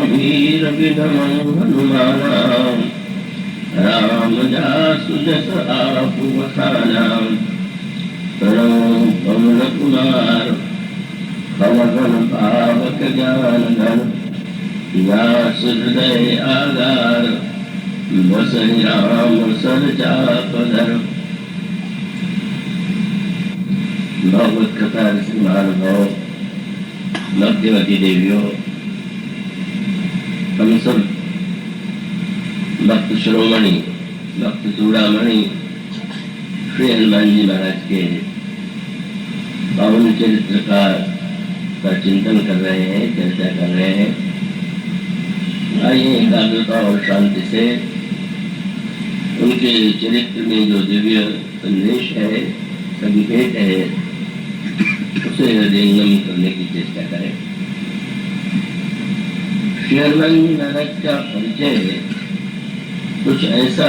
महावीर विक्रम हनुमान राम जासु जस आपु बखाना पवन कुमार पवन पावक ज्ञान धन व्यास हृदय आधार बसहि राम सर चापधर। भगवत कथा महानुभाव भक्तिवती देवियों, हम सब भक्त शिरोमणि भक्त चूड़ामणि श्री हनुमान जी महाराज के पावन चरित्र का चिंतन कर रहे हैं, चर्चा कर रहे हैं। आइए एकाग्रता और शांति से उनके चरित्र में जो दिव्य संदेश है, संकेत है, उसे हृदयंगम करने की चेष्टा करें। श्री हनुमान जी महाराज का परिचय कुछ ऐसा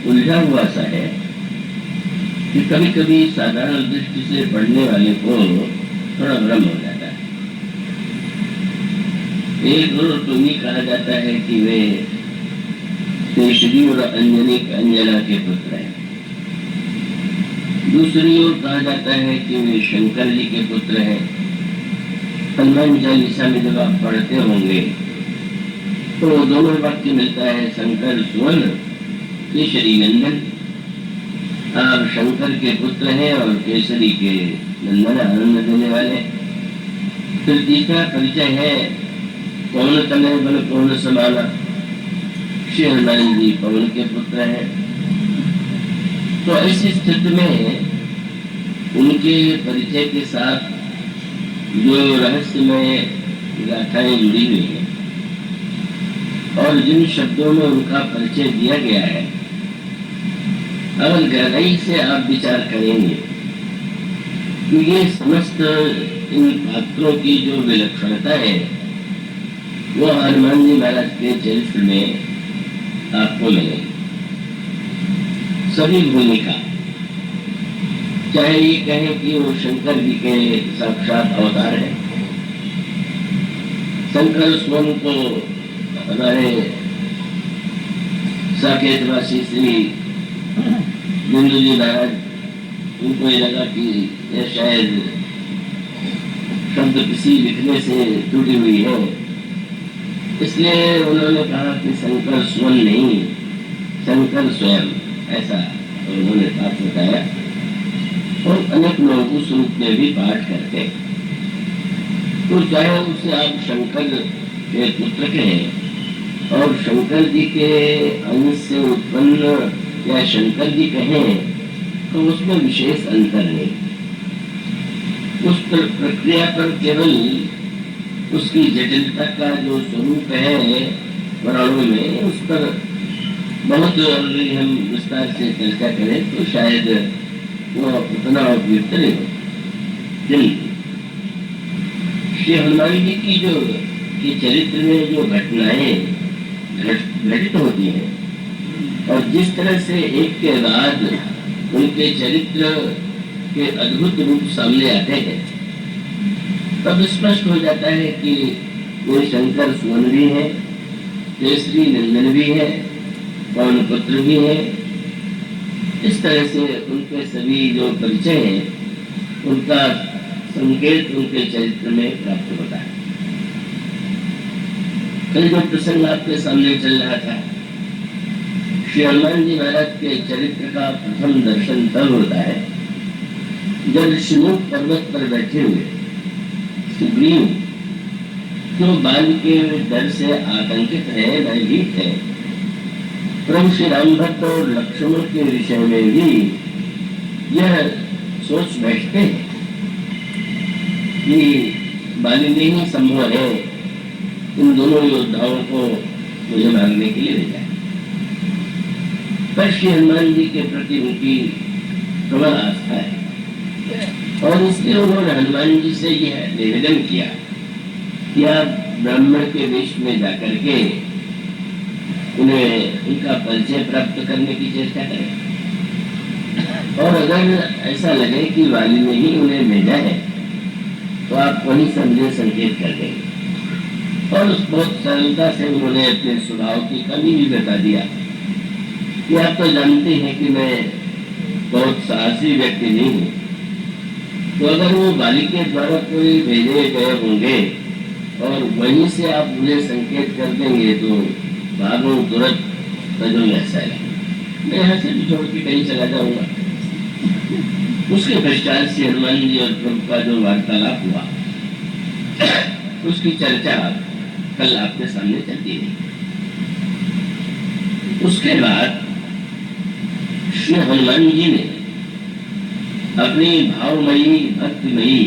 उलझा हुआ सा है कि कभी कभी साधारण दृष्टि से पढ़ने वाले को थोड़ा भ्रम हो जाता है। एक और तो ये कहा जाता है कि वे केशरी और अंजना के पुत्र हैं। दूसरी ओर कहा जाता है कि वे शंकर जी के पुत्र हैं। हनुमान चालीसा में जब आप पढ़ते होंगे तो दोनों वाक्य मिलता है, शंकर सुवन केशरी नंदन। आप शंकर के पुत्र हैं और केसरी के नंदन, आनंद देने वाले। फिर तीसरा परिचय है, पवन तनय बल पवन समाना। श्री हनुमान जी पवन के पुत्र हैं। तो ऐसी स्थिति में उनके परिचय के साथ जो रहस्यमय गाथाएं जुड़ी हुई हैं और जिन शब्दों में उनका परिचय दिया गया है, अगर गहराई से आप विचार करेंगे तो ये समस्त इन पात्रों की जो विलक्षणता है वो हनुमान जी महाराज के चरित्र में आपको मिलेगी। सभी भूमिका, चाहे ये कहें कि वो शंकर जी के साक्षात अवतार है। शंकर स्वयं को हमारे साकेतवासी श्री बिंदु जी महाराज, उनको ये लगा कि यह शायद शब्द किसी लिखने से टूटी हुई है, इसलिए उन्होंने कहा कि शंकर स्वयं नहीं, शंकर स्वयं, ऐसा उन्होंने पाठ बताया। और अनेक लोग उस रूप में भी पाठ करते हैं। तो चाहे उसे आप शंकर के पुत्र कहें और शंकर जी के अंश से उत्पन्न या शंकर जी कहें, तो उसमें विशेष अंतर नहीं। उस प्रक्रिया पर केवल उसकी जटिलता का जो स्वरूप है पुराणों में, उस पर बहुत हम विस्तार से चर्चा करें तो शायद वो उतना उपयुक्त नहीं हो। श्री हनुमान जी की जो के चरित्र में जो घटनाएं घटित होती हैं और जिस तरह से एक के बाद उनके चरित्र के अद्भुत रूप सामने आते हैं, तब स्पष्ट हो जाता है कि वे शंकर सुवन भी है, केसरी नंदन भी है, पवन पुत्र भी है। इस तरह से उनके सभी जो परिचय हैं उनका संकेत उनके चरित्र में प्राप्त होता है। कल जो प्रसंग आपके सामने चल रहा था, श्री हनुमान जी महाराज के चरित्र का प्रथम दर्शन तब होता है जब शिवमुख पर्वत पर बैठे हुए सुग्रीव जो बाल के डर से आतंकित है, भयभीत है, प्रभु श्री राम भक्त और लक्ष्मण के विषय में भी यह सोच बैठते हैं कि बाली ने ही संभव है इन दोनों योद्धाओं को मुझे मारने के लिए भेजा है। पर श्री हनुमान जी के प्रति उनकी प्रबल आस्था है और इसलिए उन्होंने हनुमान जी से यह निवेदन किया कि आप ब्राह्मण के वेश में जाकर के उन्हें उनका परिचय प्राप्त करने की चेष्टा करें और अगर ऐसा लगे कि वाली ने ही उन्हें भेजा है तो आप वहीं समझे संकेत कर देंगे। और उस बहुत सरलता से उन्होंने अपने स्वभाव की कमी भी बता दिया कि आप तो जानते हैं कि मैं बहुत साहसी व्यक्ति नहीं हूँ, तो अगर वो बालिके द्वारा कोई भेजे गए होंगे और वहीं से आप मुझे संकेत कर देंगे तो भागू तुरंत तजुल ऐसा है, मैं यहाँ से भी छोड़ के कहीं चला जाऊंगा। उसके पश्चात से हनुमान जी और प्रभु का जो वार्तालाप हुआ उसकी चर्चा कल आपके सामने चलती रही। उसके बाद श्री हनुमान जी ने अपनी भावमयी भक्तिमयी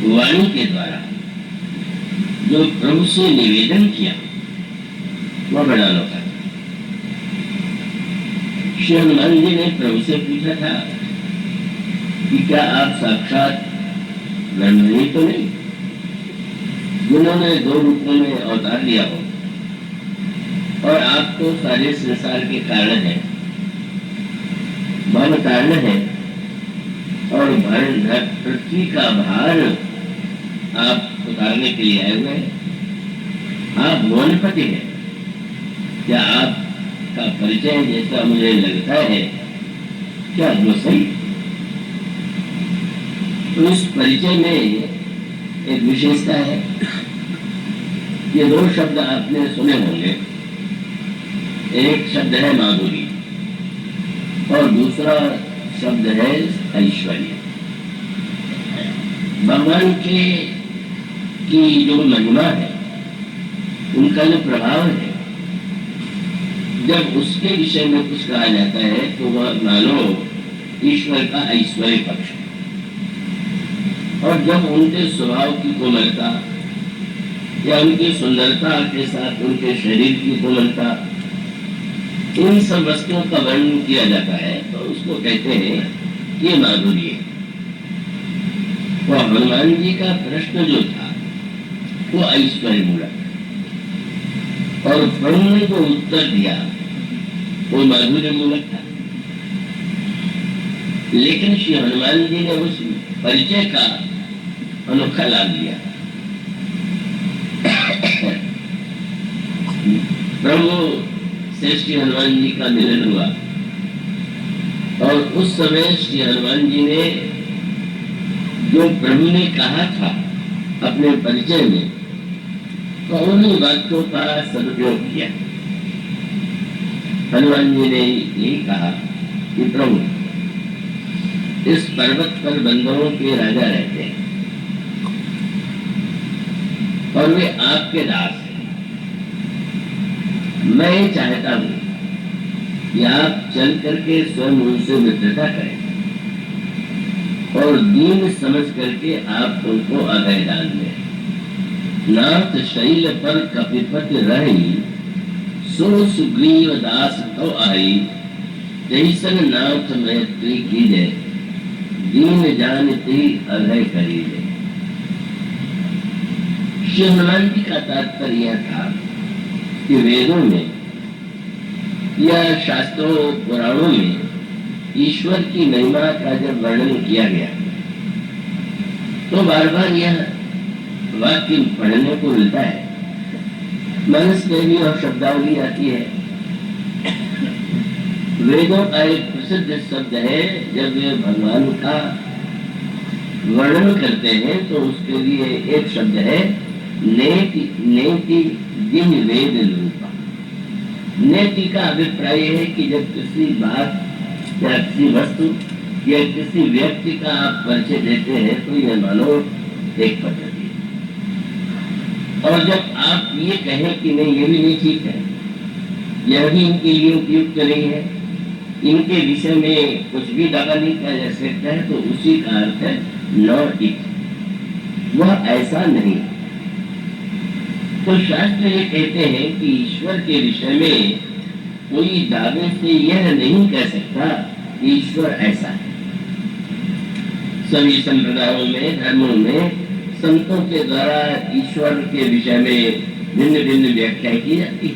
वाणी के द्वारा जो प्रभु से निवेदन किया वह बड़ा अनोखा था। श्री हनुमान जी ने प्रभु से पूछा था कि क्या आप साक्षात ब्रह्मणी तो नहीं, जिन्होंने 2 रूपों में अवतार लिया हो, और आप तो सारे संसार के कारण हैं, भव कारण है, और पृथ्वी का भार आप उतारने के लिए आए हुए हैं। आप भुवनपति हैं। क्या आपका परिचय जैसा मुझे लगता है, क्या वो सही? तो इस परिचय में एक विशेषता है। ये 2 शब्द आपने सुने होंगे। एक शब्द है माधुरी और दूसरा शब्द है ऐश्वर्य। भगवान की जो महिमा है, उनका जो प्रभाव है, जब उसके विषय में कुछ कहा जाता है तो वह मानो ईश्वर का ऐश्वर्य पक्ष है। और जब उनके स्वभाव की कोमलता या उनकी सुंदरता के साथ उनके शरीर की कोमलता, इन सब वस्तुओं का वर्णन किया जाता है तो उसको कहते हैं ये माधुर्य। वो हनुमान जी का प्रश्न जो था वो ऐश्वर्य मूलक, और प्रभु ने जो उत्तर दिया वो माधुर्य मूलक था। लेकिन श्री हनुमान जी ने उस परिचय का अनोखा लाभ लिया। प्रभु से श्री हनुमान जी का मिलन हुआ और उस समय श्री हनुमान जी ने जो प्रभु ने कहा था अपने परिचय में, तो उन्हीं वाक्यों का सदुपयोग किया। हनुमान जी ने यही कहा कि प्रभु, इस पर्वत पर बंदरों के राजा रहते हैं और वे आपके दास हैं। मैं चाहता हूं कि आप चल करके स्वयं उनसे मित्रता करें और दीन समझ करके आप उनको अभय दान दें। नाथ शैल पर कपिपति रही, सो सुग्रीव दास तो आई, जैसन नाथ मैत्री कीजे, दीन जानते अभय करीजे। श्री हनुमान जी का तात्पर्य था कि वेदों में या शास्त्रों पुराणों में ईश्वर की महिमा का जब वर्णन किया गया तो बार बार यह वाक्य पढ़ने को मिलता है। मनस में भी और शब्दावली आती है। वेदों का एक प्रसिद्ध शब्द है, जब वे भगवान का वर्णन करते हैं तो उसके लिए एक शब्द है नेति। नेति दिन वेद रूपा। नेति का अभिप्राय है कि जब किसी बात या किसी वस्तु या किसी व्यक्ति का आप परिचय देते हैं तो यह मानो एक पद्धति, और जब आप ये कहें कि नहीं ये भी नहीं ठीक है, यह भी इनके लिए उपयुक्त नहीं है, इनके विषय में कुछ भी दावा नहीं किया जा सकता है, तो उसी का अर्थ है नॉट इट, वह ऐसा नहीं। तो शास्त्र ये कहते हैं कि ईश्वर के विषय में कोई दावे से यह नहीं कह सकता कि ईश्वर ऐसा है। सभी संप्रदायों में, धर्मों में संतों के द्वारा ईश्वर के विषय में भिन्न भिन्न व्याख्या की जाती है,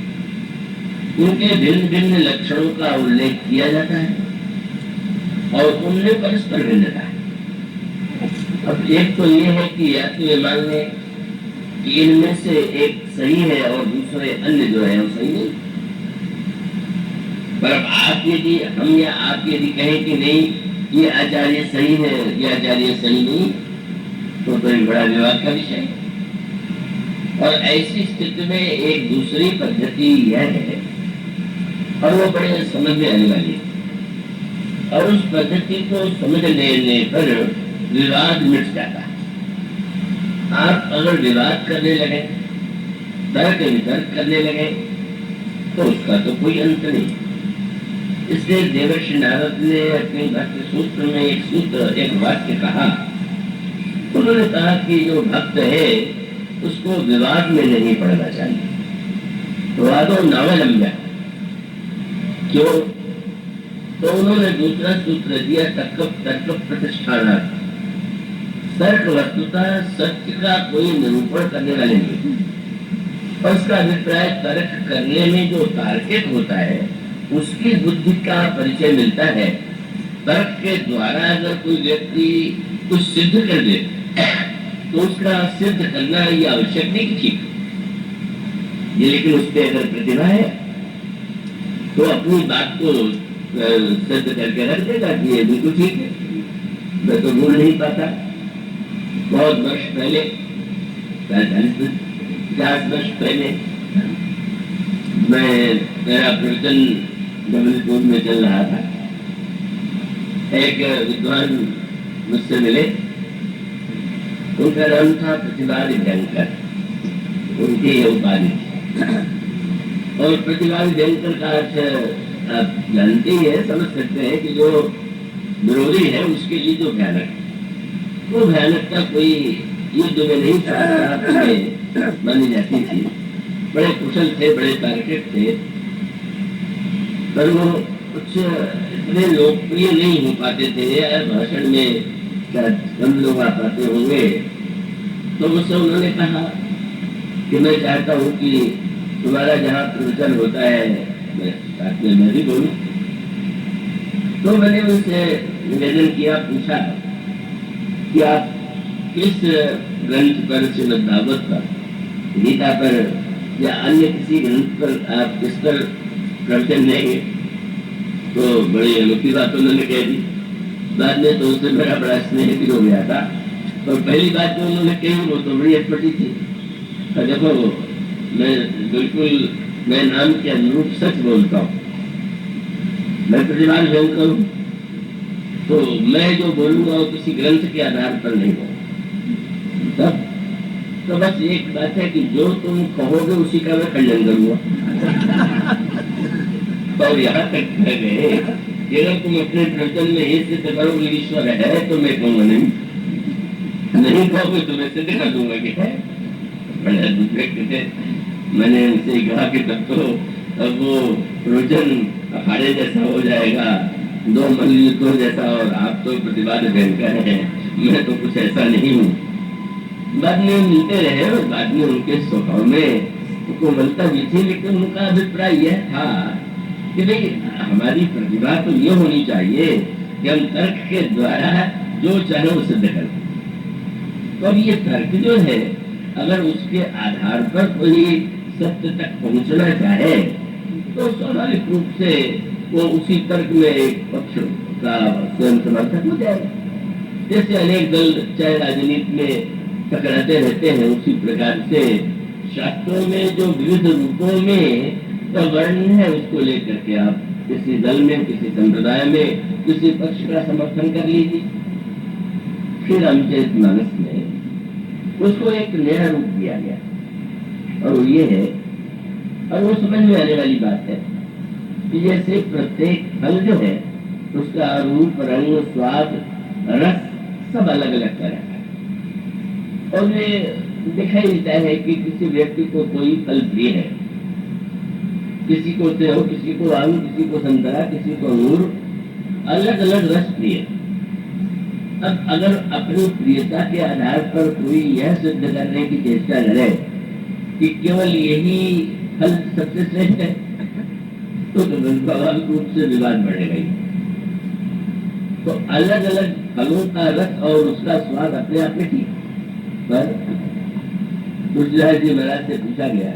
उनके भिन्न भिन्न लक्षणों का उल्लेख किया जाता है और उनमें परस्पर भिन्नता है। अब एक तो ये है कि या तो ये मान लें कि इनमें से एक सही है और दूसरे अन्य जो है वो सही नहीं। पर आप यदि हम या आप यदि कहें कि नहीं ये आचार्य सही है, ये आचार्य सही नहीं, तो एक बड़ा विवाद का विषय है। और ऐसी स्थिति में एक दूसरी पद्धति यह है, और वो बड़े समझ में आने वाली है, और उस पद्धति को समझ लेने पर विवाद मिट जाता है। आप अगर विवाद करने लगे, तर्क वितर्क करने लगे, तो उसका तो कोई अंत नहीं। इसलिए देवर्षि नारद ने अपने भक्ति सूत्र में एक वाक्य कहा। उन्होंने कहा कि जो भक्त है उसको विवाद में नहीं पड़ना चाहिए। विवादो नावलंब्य। क्यों? तो उन्होंने दूसरा सूत्र दिया, तर्क प्रतिष्ठानार्थ। तर्क वस्तुतः सत्य का कोई निरूपण करने वाले नहीं। और उसका अभिप्राय तर्क करने में जो तार्किक होता है उसकी बुद्धि का परिचय मिलता है। तर्क के द्वारा अगर कोई व्यक्ति कुछ सिद्ध कर दे तो उसका सिद्ध करना ये आवश्यक नहीं कि ठीक ये, लेकिन उस पर अगर प्रतिभा है तो अपनी बात को सिद्ध करके रख देगा कि ये बिल्कुल ठीक है, मैं तो बोल नहीं पाता। बहुत वर्ष पहले, 50 वर्ष पहले, मैं मेरा प्रवचन जबलपुर में चल रहा था। एक विद्वान मुझसे मिले, उनका नाम था प्रतिवादी भयंकर, उनकी ये उपाधि। और प्रतिवादी भयंकर का अर्थ आप जानते ही है, समझ सकते हैं कि जो विरोधी है उसके लिए जो भयानक, वो भयानकता कोई युद्ध में नहीं था, मानी जाती थी। बड़े कुशल थे, बड़े तार्किक थे, पर वो कुछ इतने लोकप्रिय नहीं हो पाते थे। भाषण में कम लोग आ पाते होंगे। तो मुझसे उन्होंने कहा कि मैं चाहता हूँ कि तुम्हारा जहाँ प्रवचन होता है मैं साथ में मैं भी बोलूँ। तो मैंने उनसे निवेदन किया, पूछा कि आप किस ग्रंथ पर, श्रीमद् भागवत पर, गीता पर या अन्य किसी ग्रंथ पर आप किस पर प्रवचन देंगे? तो बड़ी अनोखी बात उन्होंने कह दी। बाद में तो उससे मेरा बड़ा स्नेह भी हो गया था। और पहली बात जो उन्होंने कही वो तो बड़ी अटपटी थी। तो देखो मैं बिल्कुल मैं नाम के अनुरूप सच बोलता हूँ, मैं प्रतिवाद भयंकर हूँ, तो मैं जो बोलूंगा वो किसी ग्रंथ के आधार पर नहीं होगा। तब तो बस एक बात है कि जो तुम कहोगे उसी का मैं खंडन करूंगा। और यहाँ तक कह गए कि अगर तुम अपने प्रवचन में ये सिद्ध करोगे ईश्वर है तो मैं कहूँगा नहीं कहोगे तो मैं सिद्ध कर दूंगा कि है। बड़े अद्भुत व्यक्ति थे। मैंने उनसे कहा कि तब तो अब वो प्रवचन अखाड़े जैसा हो जाएगा, दो मल्लयुद्धों जैसा, और आप तो प्रतिवाद भयंकर है, मैं तो कुछ ऐसा नहीं हूँ। बाद में मिलते रहे और बाद में उनके स्वभाव में कोमलता भी थी, लेकिन उनका अभिप्राय यह था कि भाई हमारी प्रतिभा तो ये होनी चाहिए कि हम तर्क के द्वारा जो चाहे वो सिद्ध कर दें। तो अब ये तर्क जो है अगर उसके आधार पर कोई सत्य तक पहुंचना चाहे तो स्वाभाविक रूप से वो उसी तर्क में एक पक्ष का स्वयं समर्थक हो जाएगा। जैसे अनेक दल चाहे राजनीति में टकराते रहते हैं, उसी प्रकार से शास्त्रों में जो विविध रूपों में वर्णन है उसको लेकर के आप किसी दल में, किसी संप्रदाय में, किसी पक्ष का समर्थन कर लीजिए। फिर रामचरितमानस में उसको एक नया रूप दिया गया, और वो ये है, और वो समझ में आने वाली बात है कि जैसे प्रत्येक फल जो है उसका रूप, रंग, स्वाद, रस सब अलग अलग तरह का है। और ये दिखाई देता है कि किसी व्यक्ति को कोई फल प्रिय है, किसी को सेव, किसी को आम, किसी को संतरा, किसी को अंगूर, अलग अलग रस प्रिय। अब अगर अपनी प्रियता के आधार पर कोई यह सिद्ध करने की चेष्टा करे कि केवल यही फल सबसे श्रेष्ठ है, तो स्वाभाविक रूप से विवाद बढ़ेगा ही। तो अलग अलग फलों का रस और उसका स्वाद अपने आप में ठीक, पर तुलसीदास जी महाराज से पूछा गया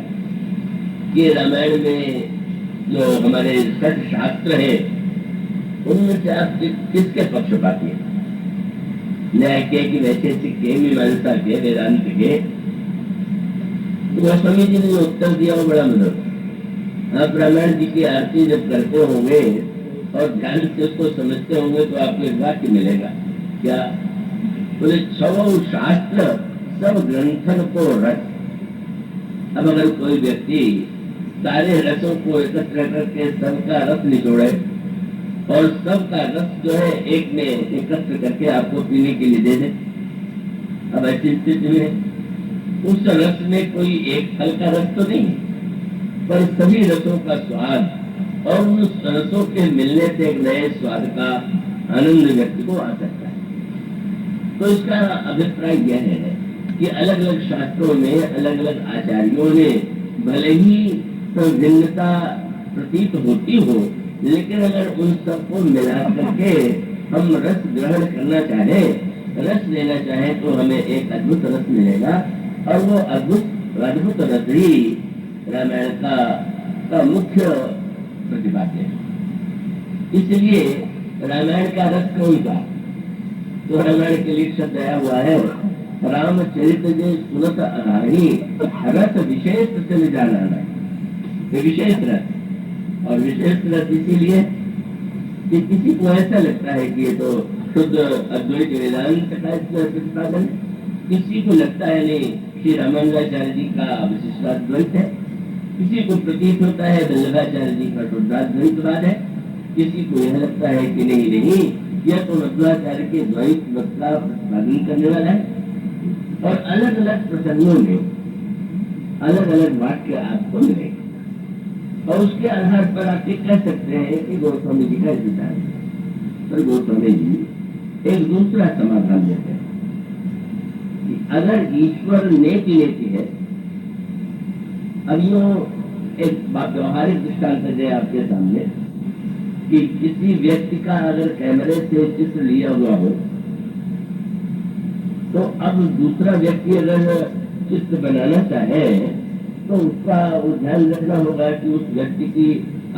कि रामायण में जो हमारे सठ शास्त्र है उनमें से आप किसके पक्षपाती हैं? न्याय के कि वैशेषिक के, मीमांसा के, वेदांत के? तो गोस्वामी जी ने उत्तर दिया वो बड़ा मधुर। आप रामायण जी की आरती जब करते होंगे और ध्यान से उसको समझते होंगे तो आपको एक वाक्य मिलेगा क्या? बोले छवो शास्त्र सब ग्रंथन को रस। अब अगर कोई व्यक्ति सारे रसों को एकत्र करके सबका रस निचोड़े और सबका रस जो है एक में एकत्र करके आपको पीने के लिए दे दे, अब ऐसी स्थिति में उस रस में कोई एक फल का रस तो नहीं, पर सभी रसों का स्वाद और उन रसों के मिलने से एक नए स्वाद का आनंद व्यक्ति को आ सकता है। तो इसका अभिप्राय यह है कि अलग अलग शास्त्रों में अलग अलग आचार्यों ने भले ही भिन्नता प्रतीत होती हो, लेकिन अगर उन सबको मिला करके हम रस ग्रहण करना चाहे, रस लेना चाहे, तो हमें एक अद्भुत रस मिलेगा और वो अद्भुत रस ही रामायण का मुख्य प्रतिपाद्य है। इसलिए रामायण का रस कौन सा? तो रामायण के लिए शब्द आया हुआ है रामचरित जे सुनत अघाणी रस विशेष से जाना है। विशेष रस, और विशेष रस इसीलिए कि किसी को ऐसा लगता है कि ये तो शुद्ध अद्वैत वेदांत का प्रतिपादन, किसी को लगता है नहीं श्री रामानुजाचार्य जी का विशिष्टाद्वैत है, किसी को प्रतीत होता है वल्लभाचार्य जी का शुद्धाद्वैतवाद है, किसी को यह लगता है कि नहीं यह तो मध्वाचार्य के द्वैत मत का प्रतिपादन करने वाला है। और अलग अलग प्रसंगों में अलग अलग वाक्य आपको मिलेंगे और उसके आधार पर आप ये कह सकते हैं कि गोस्वामी जी का विचार है। पर गोस्वामी जी एक दूसरा समाधान देते हैं कि अगर ईश्वर नेति है, अब यो एक व्यवहारिक दृष्टांत दे आपके सामने कि किसी व्यक्ति का अगर कैमरे से चित्र लिया हुआ हो तो अब दूसरा व्यक्ति अगर चित्र बनाना चाहे तो उसका ध्यान रखना होगा कि उस व्यक्ति की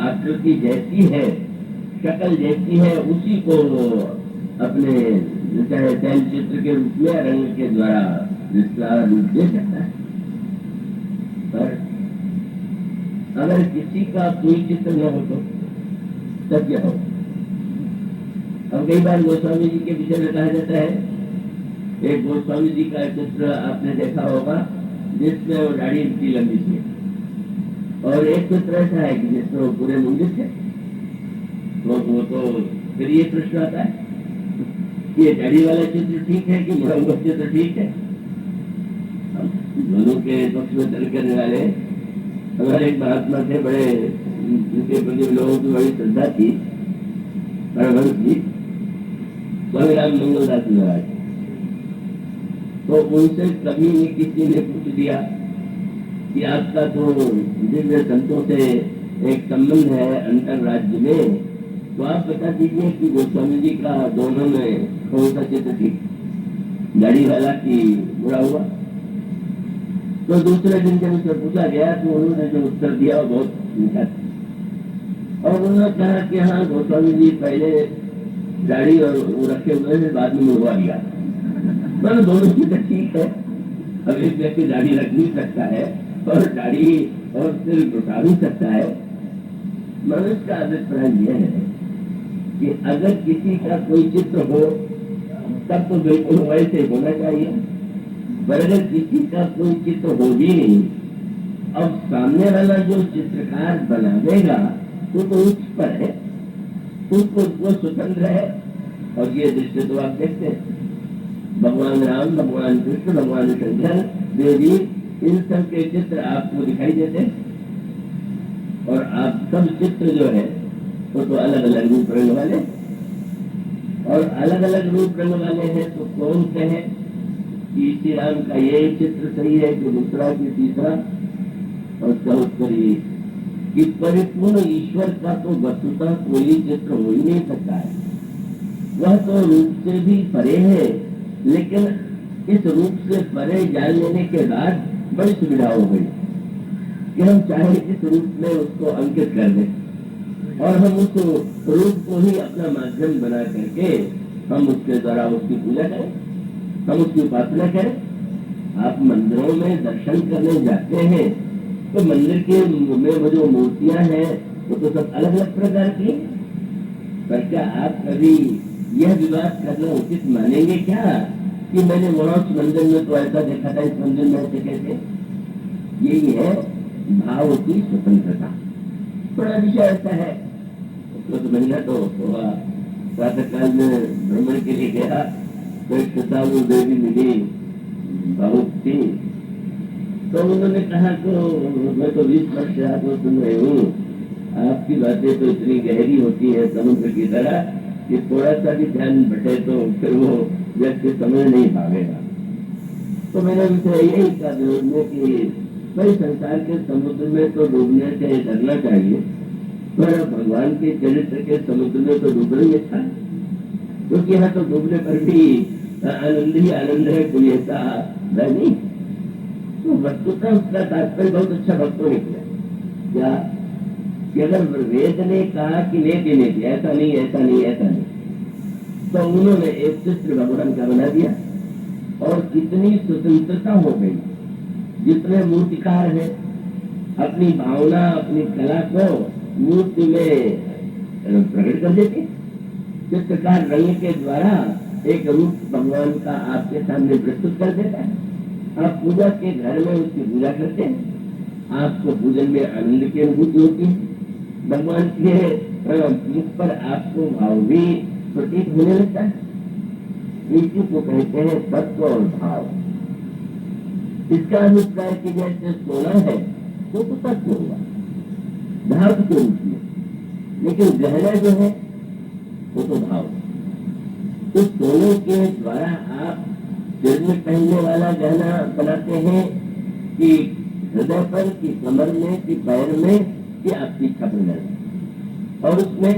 आकृति जैसी है, शक्ल जैसी है, उसी को अपने चाहे तैल चित्र के रूप में रंग के द्वारा जिसका रूप दे सकता है। पर अगर किसी का कोई चित्र न हो तो तब क्या हो? अब कई बार गोस्वामी जी के विषय में कहा जाता है, एक गोस्वामी जी का चित्र आपने देखा होगा जिसमें वो दाढ़ी इतनी लंबी थी, और एक चित्र ऐसा है कि जिसमें वो पूरे मुंडित है। तो फिर ये प्रश्न आता है ये दाढ़ी वाला चित्र ठीक है कि मुड़ा हुआ चित्र ठीक है? दोनों के पक्ष में तर्क करने वाले हमारे एक महात्मा थे, बड़े उनके प्रति लोगों की बड़ी श्रद्धा थी, परमहंस जी स्वामी राम मंगलदास महाराज। तो उनसे कभी किसी ने पूछ दिया कि आपका तो दिव्य संतों से एक संबंध है अंतर राज्य में, तो आप बता दीजिए कि गोस्वामी जी का दोनों में कौन सा चित्र ठीक, दाढ़ी वाला की बुरा हुआ? तो दूसरे दिन जब उससे पूछा गया तो उन्होंने जो उत्तर दिया वो बहुत मीठा था, और उन्होंने कहा कि हाँ गोस्वामी जी पहले दाढ़ी और वो रखे हुए हैं, बाद में मुड़वा दिया। मतलब दोनों चीजें ठीक है। अब एक व्यक्ति दाढ़ी रख नहीं सकता है और दाढ़ी और सिर उठा भी सकता है। मनुष्य का अभिप्राय यह है कि अगर किसी का कोई चित्र हो तब तो बिल्कुल वैसे होना चाहिए, पर अगर किसी का कोई चित्र हो भी नहीं, अब सामने वाला जो चित्रकार बनावेगा वो तो उस पर है, उसको वो स्वतंत्र है। और ये दृश्य तो आप देखते हैं, भगवान राम, भगवान कृष्ण, भगवान शंकर, देवी, इन सब के चित्र आपको दिखाई देते, और आप सब चित्र जो है वो तो अलग अलग रूप रंग वाले, और अलग अलग रूप रंग वाले हैं। तो कौन कहे कि श्री राम का ये चित्र सही है कि दूसरा कि तीसरा? और उसका उत्तर ये कि परिपूर्ण ईश्वर का तो वस्तुतः कोई चित्र हो ही नहीं सकता है, वह तो रूप से भी परे है, लेकिन इस रूप से परे जान लेने के बाद बड़ी सुविधा हो गई कि हम चाहे इस रूप में उसको अंकित कर दें और हम उस रूप को ही अपना माध्यम बना करके हम उसके द्वारा उसकी पूजा करें, हम उसकी उपासना करें। आप मंदिरों में दर्शन करने जाते हैं तो मंदिर के में जो मूर्तियां हैं वो तो सब अलग अलग प्रकार की, पर क्या आप कभी यह विवाद करना उचित मानेंगे क्या कि मैंने वहां उस मंदिर में तो ऐसा देखा था, इस मंदिर में ऐसे कैसे? यही है भाव की स्वतंत्रता। थोड़ा विषय ऐसा है, तो महीना तो प्रातःकाल में भ्रमण के लिए गया तो एक श्रद्धालु देवी मिली, भावुक थी, तो उन्होंने कहा तो मैं तो 20 वर्ष से आपको सुन रही हूँ, आपकी बातें तो इतनी गहरी होती है समुद्र की तरह कि थोड़ा सा भी ध्यान बटे तो फिर वो व्यक्ति समझ नहीं पाएगा। तो मैंने उनसे यही कहा विरोध में कि भाई संसार के समुद्र में तो डूबने से डरना चाहिए, पर भगवान के चरित्र के समुद्र में तो डूबना ही अच्छा है, क्योंकि यहाँ तो डूबने पर भी आनंद ही आनंद है, कोई ऐसा नहीं। तो वस्तुतः उसका तात्पर्य बहुत अच्छा भक्तों ने किया क्या कि अगर वेद ने कहा कि नेति नेति, ऐसा नहीं ऐसा नहीं ऐसा नहीं, तो उन्होंने एक चित्र भगवान का बना दिया और कितनी स्वतंत्रता हो गई। जितने मूर्तिकार हैं अपनी भावना अपनी कला को मूर्ति में प्रकट कर देते। चित्रकार रंग के द्वारा एक रूप भगवान का आपके सामने प्रस्तुत कर देता है, आप पूजा के घर में उसकी पूजा करते हैं, आपको पूजन में आनंद की अनुभूति होती है, भगवान के मुख पर आपको भाव भी प्रतीत होने लगता है। इसी को कहते हैं तत्व और भाव। इसका अभिप्राय कि जैसे सोना है वो तो तत्व होगा धातु के रूप में, लेकिन गहना जो है वो तो भाव। तो सोने के द्वारा आप सिर में पहनने वाला गहना बनाते हैं कि हृदय पर कि कमर में कि पैर में कि आपकी छप में, और उसमें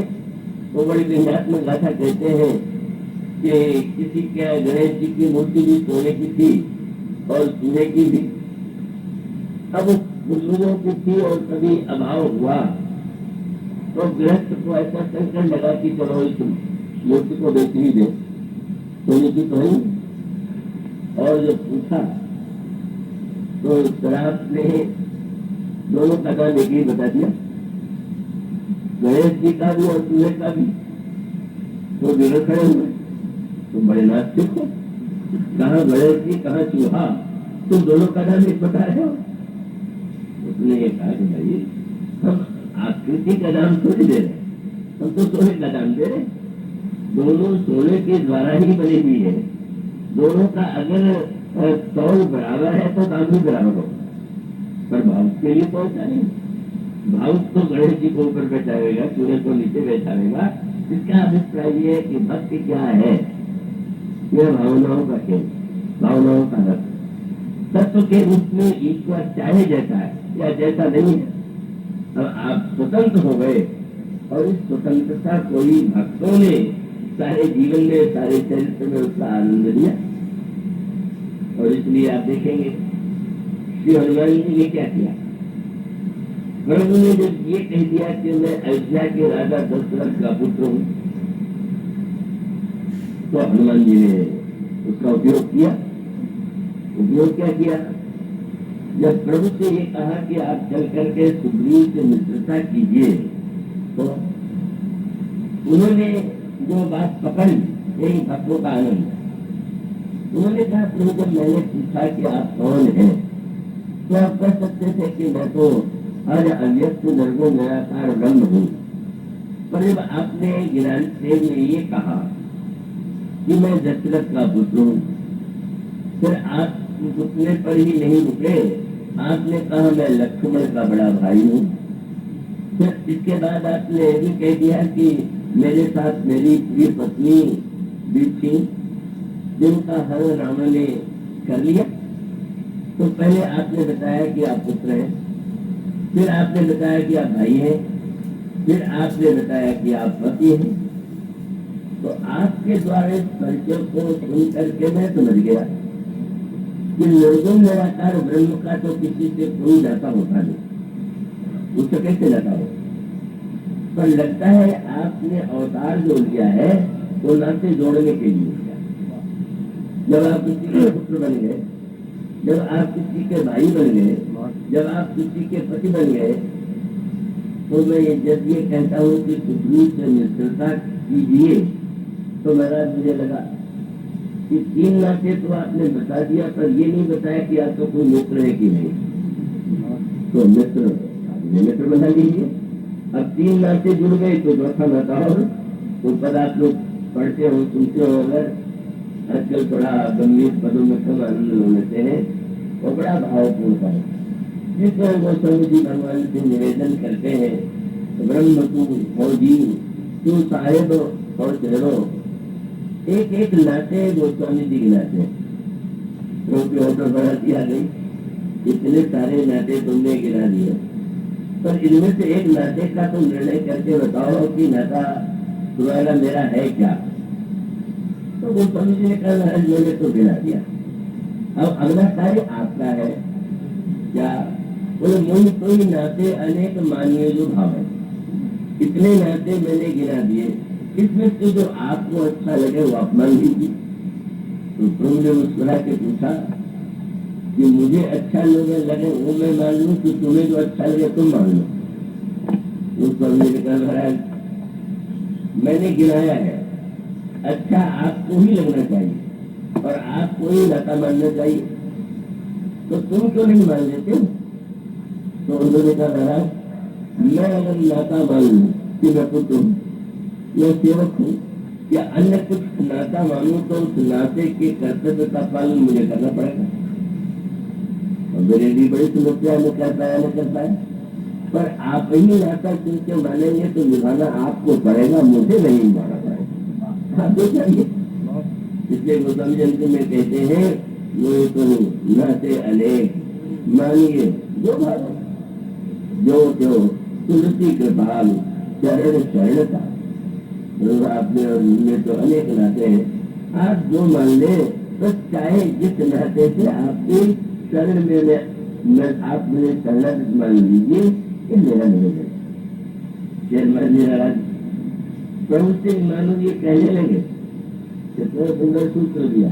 वो बड़ी विन्यात्मक गाथा कहते हैं कि किसी के गणेश जी की मूर्ति भी सोने की थी और सोने की भी। अब बुजुर्गों की थी और कभी अभाव हुआ तो गृहस्थ को ऐसा संकट लगा कि चलो इस मूर्ति को बेच ही दे, सोने की तो नहीं। और जब पूछा तो शराब ने दोनों का दाम एक ही बता दिया, गणेश जी का भी और चूहे का भी। तो दोनों खड़े हुए, तुम बड़े नास्तिक हो, कहाँ गणेश जी कहाँ चूहा, तुम दोनों का दाम एक बता रहे हो। उसने ये कहा कि भाई हम आकृति का दाम थोड़ी दे रहे, हम तो सोने का दाम दे रहे, दोनों सोने के द्वारा ही बनी हुई है, दोनों का अगर तौल बराबर है तो दाम भी बराबर होगा, पर भाव के लिए तो ऐसा नहीं। भाव तो गणेश जी को ऊपर बैठाएगा, चूहे को नीचे बैठाएगा। इसका अभिप्राय ये है कि भक्ति क्या है, यह भावनाओं का खेल, भावनाओं का रस। तत्व के रूप में ईश्वर चाहे जैसा है या जैसा नहीं है। अब आप स्वतंत्र हो गए और इस स्वतंत्रता को ही भक्तों ने सारे जीवन में सारे चरित्र में उसका आनंद लिया। और इसलिए आप देखेंगे श्री हनुमान जी ने क्या किया, प्रभु ने जब ये कह दिया कि मैं अयोध्या के राजा दशरथ का पुत्र हूं, तो हनुमान जी ने उसका उपयोग किया। उपयोग क्या किया, जब प्रभु से ये कहा कि आप चल करके सुग्रीव से मित्रता कीजिए, तो उन्होंने जो बात पकड़ी यही भक्तों का आनंद। उन्होंने कहा प्रभु जब मैंने पूछा कि आप कौन हैं, तो आप कह सकते थे कि मैं तो हर अव्यक्त निर्गुण निराकार ब्रह्म हूँ, पर जब आपने ज्ञान देव ने ये कहा कि मैं दशरथ का पुत्र हूँ, फिर आप रुकने पर ही नहीं रुके, आपने कहा मैं लक्ष्मण का बड़ा भाई हूँ। फिर इसके बाद आपने ये भी कह दिया कि मेरे साथ मेरी प्रिय पत्नी भी थी जिनका हरण रावण ने कर लिया। तो पहले आपने बताया कि आप पुत्र हैं, फिर आपने बताया कि आप भाई हैं, फिर आपने बताया कि आप पति हैं। तो आपके द्वारा इस परिचय को सुन करके मैं समझ गया कि निर्गुण निराकार ब्रह्म का तो किसी से कोई नाता होता नहीं, उससे कैसे नाता हो। पर लगता है आपने अवतार जो लिया है वो नाते जोड़ने के लिए लिया। जब आप किसी के पुत्र बन गए, जब आप किसी के भाई बन गए, जब आप किसी के पति बन गए, तो मैं जब ये कहता हूँ कि सुखरूप से मित्रता कीजिए, तो महाराज मुझे लगा कि 3 नाते तो आपने बता दिया, पर ये नहीं बताया कि आपको कोई मित्र है कि नहीं। तो मित्र बना लीजिए। अब 3 नाते जुड़ गए तो चौथा नाता हो। तो पद आप लोग पढ़ते हो, सुनते हो, अगर आजकल थोड़ा गंभीर पदों में कम आनंद लेते हैं और बड़ा भावपूर्ण है, जिसमें गोस्वामी जी भगवान से निवेदन करते हैं, ब्रह्म तू हो जीव, तू साहेब और चेहरो। एक एक नाते गोस्वामी जी गिनाते हैं। तो बड़ा दिया गई, इतने सारे नाते तुमने गिना दिए, पर इनमें से एक नाते का तुम निर्णय करके बताओ कि नाता तुम्हारा मेरा है क्या। तो गोस्वामी जी ने कहा मैंने तो गिना दिया, अब अगला कार्य आपका है क्या। बोले मुझ कोई नाते अनेक मानिए जो भाव है, इतने नाते मैंने गिना दिए, इसमें से जो आपको अच्छा लगे वो आप मान लीजिए। तो प्रभु ने मुस्कुरा के पूछा कि मुझे अच्छा लगे वो मैं मान लूं कि तुम्हें जो अच्छा लगे तुम मान लो। उस स्वामी ने कहा महाराज मैंने गिनाया है, अच्छा आपको ही लगना चाहिए और आपको ही नाता मानना चाहिए, तो तुम क्यों नहीं मान लेते। तो उन्होंने कहा महाराज मैं अगर नाता मान लूं कि मैं पुत्र हूँ, मैं सेवक हूँ, या अन्य कुछ नाता मानूं, तो उस नाते के कर्तव्य का पालन मुझे करना पड़ेगा। और मेरे लिए बड़ी समस्या न कर पाया न कर पाया, पर आप ही नाता क्योंकि मानेंगे तो निभाना आपको पड़ेगा, मुझे नहीं निभाना पड़ेगा, आपको चाहिए। इसलिए गोस्वामी जयंती में कहते हैं वो तो नाते अनेक मानिए जो भाव जो तुलसी कृपाल चरण शरणता। आपने और में तो अनेक नाते हैं, आप जो मान ले, तो चाहे जिस नाते से आपकी शरण में आप मुझे शरण मान लीजिए, ये मेरा नहीं है। शेरमान जी महाराज प्रभु से मानो ये कहने लगे, कितना सुंदर सूत्र दिया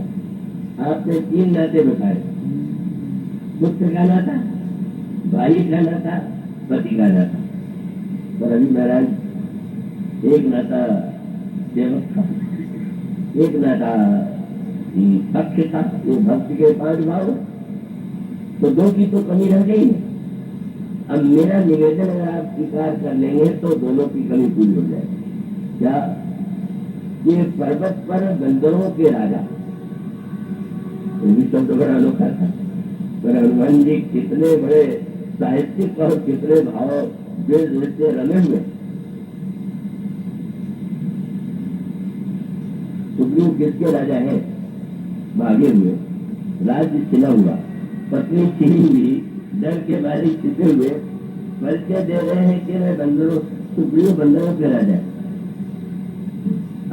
आपने। 3 नाते बताए, पुत्र का नाता, भाई का नाता, पति का नाता। पर अभी महाराज एक नाता सेवक था, एक नाता भक्त था, वो भक्त के 5 भाव, तो 2 की तो कमी रह गई। अब मेरा निवेदन अगर आप स्वीकार कर लेंगे तो दोनों की कमी पूरी हो जाएगी। क्या ये पर्वत पर बंदरों के राजा, ये शब्द बड़ा अनोखा था, पर हनुमान जी कितने बड़े साहित्यिक और कितने भाव से रमे हुए। सुग्रीव किसके राजा है, भागे हुए, राज्य छिना हुआ, पत्नी छिनी हुई, डर के मारे छिपे हुए, परिचय दे रहे हैं कि मैं बंदरों, सुग्रीव बंदरों के राजा।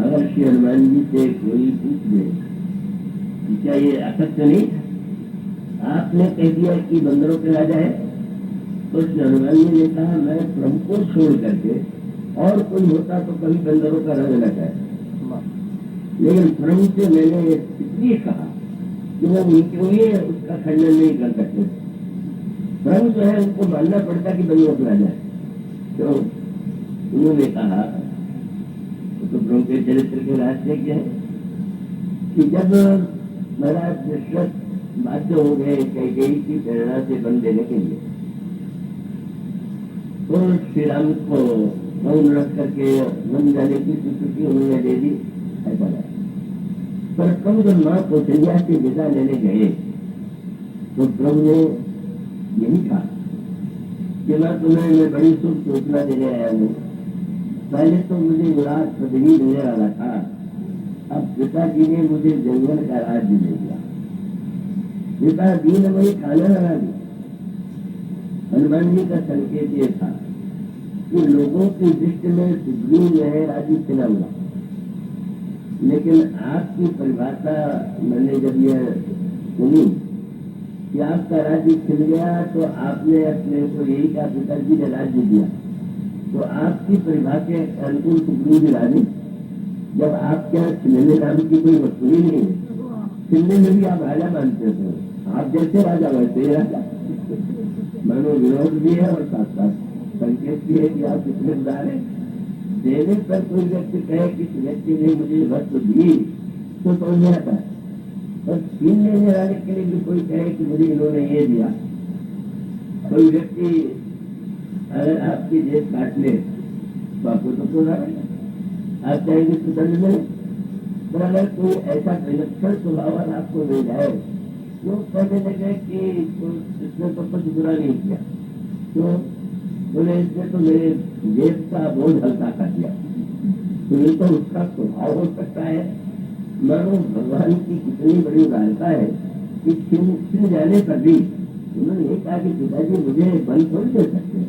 अगर श्री हनुमान जी से कोई पूछ ले क्या ये असत्य नहीं, आपने कह दिया कि बंदरों के राजा है, तो श्री हनुमान जी ने कहा मैं प्रभु को छोड़ करके और कोई होता तो कभी बंदरों का राजा न चाहे, लेकिन प्रभु से मैंने इसलिए कहा कि वो उनके लिए उसका खंडन नहीं कर सकते। प्रभु जो है उनको मानना पड़ता कि बंदरों का राजा है। तो उन्होंने कहा तो प्रभु के चरित्र के रहस्य क्या है कि जब महाराज दशरथ बाध्य हो गए कैकेयी की प्रेरणा से वन देने के लिए, तो श्री राम को वन रख करके वन जाने की स्वीकृति उन्होंने दे दी, ऐसा है। पर कब जब माँ कौशल्या से विदा लेने गए तो प्रभु ने यही कहा कि माँ तुम्हें मैं बड़ी शुभ सूचना देने आया हूँ। पहले तो मुझे युवराज पदवी देने वाला था, अब पिताजी ने मुझे जंगल का राज्य दे दिया। पिता दीन वही खाना लगा दी। हनुमान जी का संकेत ये था कि लोगों की दृष्टि में सुग्रीव जो है राज्य छिना हुआ, लेकिन आपकी परिभाषा मैंने जब यह सुनी कि आपका राज्य खिल गया तो आपने अपने को यही कहा पिताजी ने राज्य दिया, तो आपकी परिभाषा के अनुकूल सुग्रीव जी रानी, जब आपके यहाँ खिलने नाम की कोई वस्तु ही नहीं है, खिलने में भी आप राजा मानते थे, आप जैसे राजा वैसे ही राजा। मानो विरोध भी है और साथ साथ संकेत भी है कि आप कितने उदार हैं। देने पर कोई व्यक्ति कहे कि व्यक्ति ने मुझे वस्तु दी तो समझ में आता है, और छीन लेने वाले के लिए भी कोई कहे कि मुझे इन्होंने ये दिया। कोई व्यक्ति अगर आपकी जेब काट ले तो आपको तो क्यों रहेगा, आप चाहेंगे तो दंड में। पर अगर कोई ऐसा विलक्षण स्वभाव आपको मिल जाए तो कहने लगे कि इसने तो कुछ बुरा नहीं किया, तो बोले इसने तो मेरे जेब का बोझ हल्का कर दिया, तो ये तो उसका स्वभाव हो सकता है। मानो भगवान की कितनी बड़ी उदारता है कि छिन जाने पर भी उन्होंने ये कहा कि पिताजी मुझे बल थोड़ी दे सकते,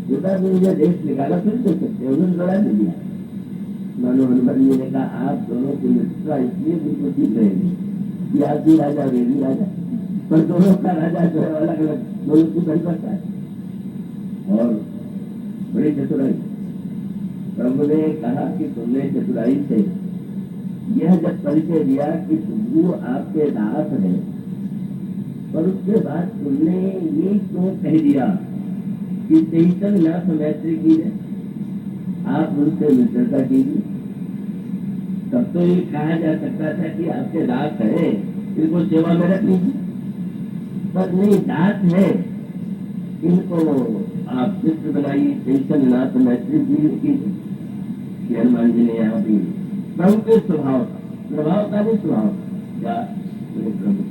पिताजी मुझे देश निकाला थोड़ी दे सकते, उन्होंने लड़ा दे दिया। मानो हनुमान जी ने कहा आप दोनों की मित्रता इसलिए बिल्कुल ठीक रहेगी कि आप भी राजा वे भी राजा, पर दोनों का राजा जो है अलग अलग दोनों को बन सकता है। और बड़ी चतुराई प्रभु ने कहा कि तुमने चतुराई से यह जब परिचय दिया कि सुग्रीव आपके दास है, पर उसके बाद तुमने ये क्यों कह दिया कि चैतन नाथ मैत्री की है, आप उनसे मित्रता कीजिए। तब तो ये कहा जा सकता था कि आपके दास है, इनको सेवा में रख लीजिए, पर नहीं, दास है, इनको आप मित्र बनाइए, चैतन नाथ मैत्री की। हनुमान जी ने यहाँ भी प्रभु के स्वभाव का भी स्वभाव क्या प्रभु।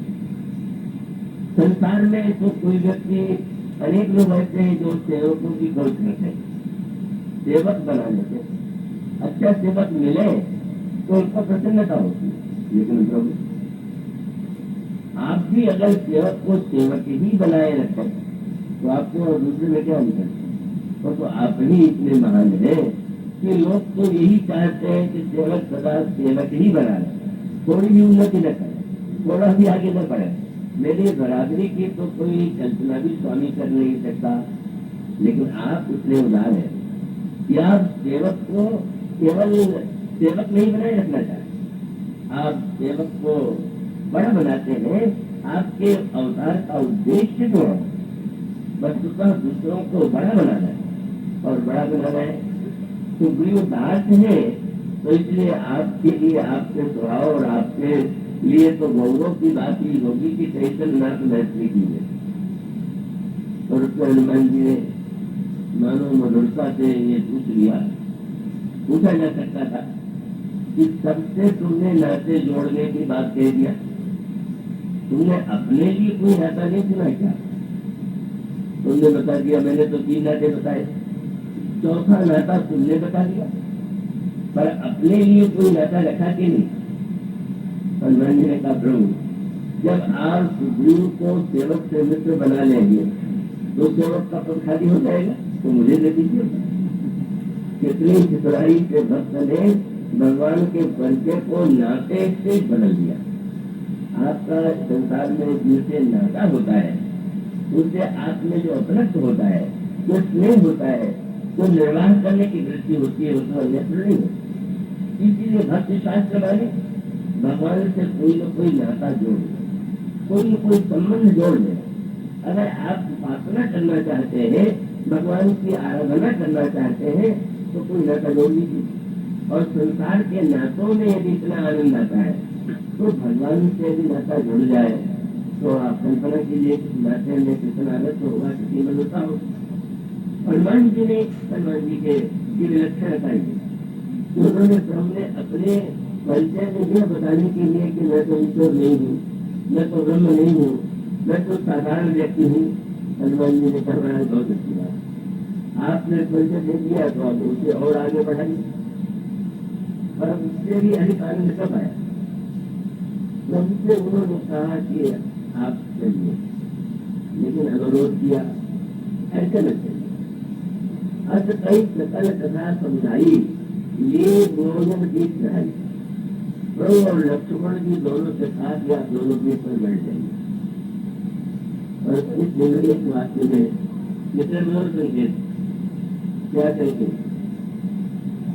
संसार में तो कोई व्यक्ति, अनेक लोग ऐसे हैं जो सेवकों की खोज करते हैं, सेवक बना लेते, अच्छा सेवक मिले तो उनको प्रसन्नता होती है। लेकिन प्रभु आप भी अगर सेवक को सेवक ही बनाए रखें तो आपको और दूसरे में क्या अंतर, तो आप ही इतने महान हैं कि लोग तो यही चाहते हैं कि सेवक सदा सेवक ही बना रहे, थोड़ी भी उन्नति न करे, थोड़ा भी आगे न बढ़े। मेरी बराबरी की तो कोई कल्पना भी स्वामी कर नहीं सकता, लेकिन आप इतने उदार हैं कि आप सेवक को केवल सेवक नहीं बनाए रखना चाहते, आप सेवक को बड़ा बनाते हैं। आपके अवतार का उद्देश्य जो है वस्तुतः दूसरों को बड़ा बनाना है, और बड़ा बनाना है सुग्रीव दास है, तो इसलिए आपके लिए, आपके स्वभाव और आपके लिए तो गौरव की बात ही होगी कि चैतन्य नाथ मैत्री की है। और हनुमान जी ने मानो मधुरता से ये पूछ लिया, पूछा जा सकता था कि सबसे तुमने नाते जोड़ने की बात कह दिया, तुमने अपने लिए कोई नाता नहीं सुना क्या? तुमने बता दिया, मैंने तो 3 नाते बताए, चौथा नाता तुमने बता दिया, पर अपने लिए कोई नाता रखा कि नहीं? हनुमान जी ने कहा प्रभु, जब आप सुग्रीव को सेवक से मित्र बना लेंगे तो सेवक का पद खाली हो जाएगा, तो मुझे दे दीजिए। कितनी चतुराई से भक्त ने भगवान के परिचय को नाते से बदल दिया। आपका संसार में जिससे नाता होता है, उससे आप में जो अपनत्व होता है, जो स्नेह होता है, जो निर्वाह करने की वृत्ति होती है, उसमें अन्यत्र नहीं होती। इसीलिए भक्ति शास्त्र वाले भगवान से कोई न कोई नाता जोड़ ले, कोई न कोई संबंध जोड़ ले। अगर आप उपासना करना चाहते हैं, भगवान की आराधना करना चाहते हैं, तो कोई नाता जोड़ लीजिए। और संसार के नातों में यदि इतना आनंद आता है तो भगवान से यदि नाता जुड़ जाए तो आप कल्पना कीजिए नाते में कितना आनंद होगा, कितनी मधुरता हो। हनुमान जी ने, हनुमान जी के विलक्षणता की उन्होंने सामने अपने परिचय में यह बताने के लिए कि मैं तो ईश्वर नहीं हूँ, मैं तो ब्रह्म नहीं हूँ, मैं तो साधारण व्यक्ति हूँ। हनुमान जी ने कहा बहुत अच्छी बात, आपने परिचय दे दिया तो आप उसे और आगे बढ़ाइए। और उससे भी अधिक आनंद कब आया? उनसे उन्होंने कहा कि आप चलिए, लेकिन अनुरोध किया ऐसे न चलिए। अस कई सकल कथा समझाई, ये भोजन की चढ़ाई। प्रभु और लक्ष्मण जी दोनों के साथ या दोनों के पर बैठ जाइए। इस मुंगली वाक्य में कितने मधुर संकेत, क्या करके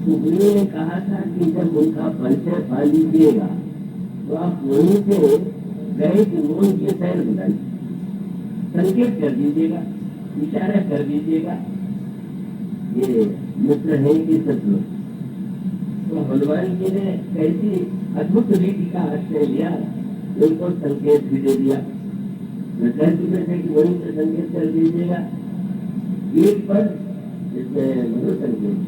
सुग्रीव ने कहा था कि जब उनका परिचय पा लीजिएगा तो आप वहीं से गए कि मोन के शहर बुलाइए, संकेत कर दीजिएगा, इशारा कर दीजिएगा, ये मित्र है कि शत्रु। तो हनुमान जी ने कैसी अद्भुत रीति का आश्रय लिया, उनको संकेत भी दे दिया। मैं कह चुके थे कि वहीं से संकेत कर दीजिएगा, पीठ पर इसमें मधुर संकेत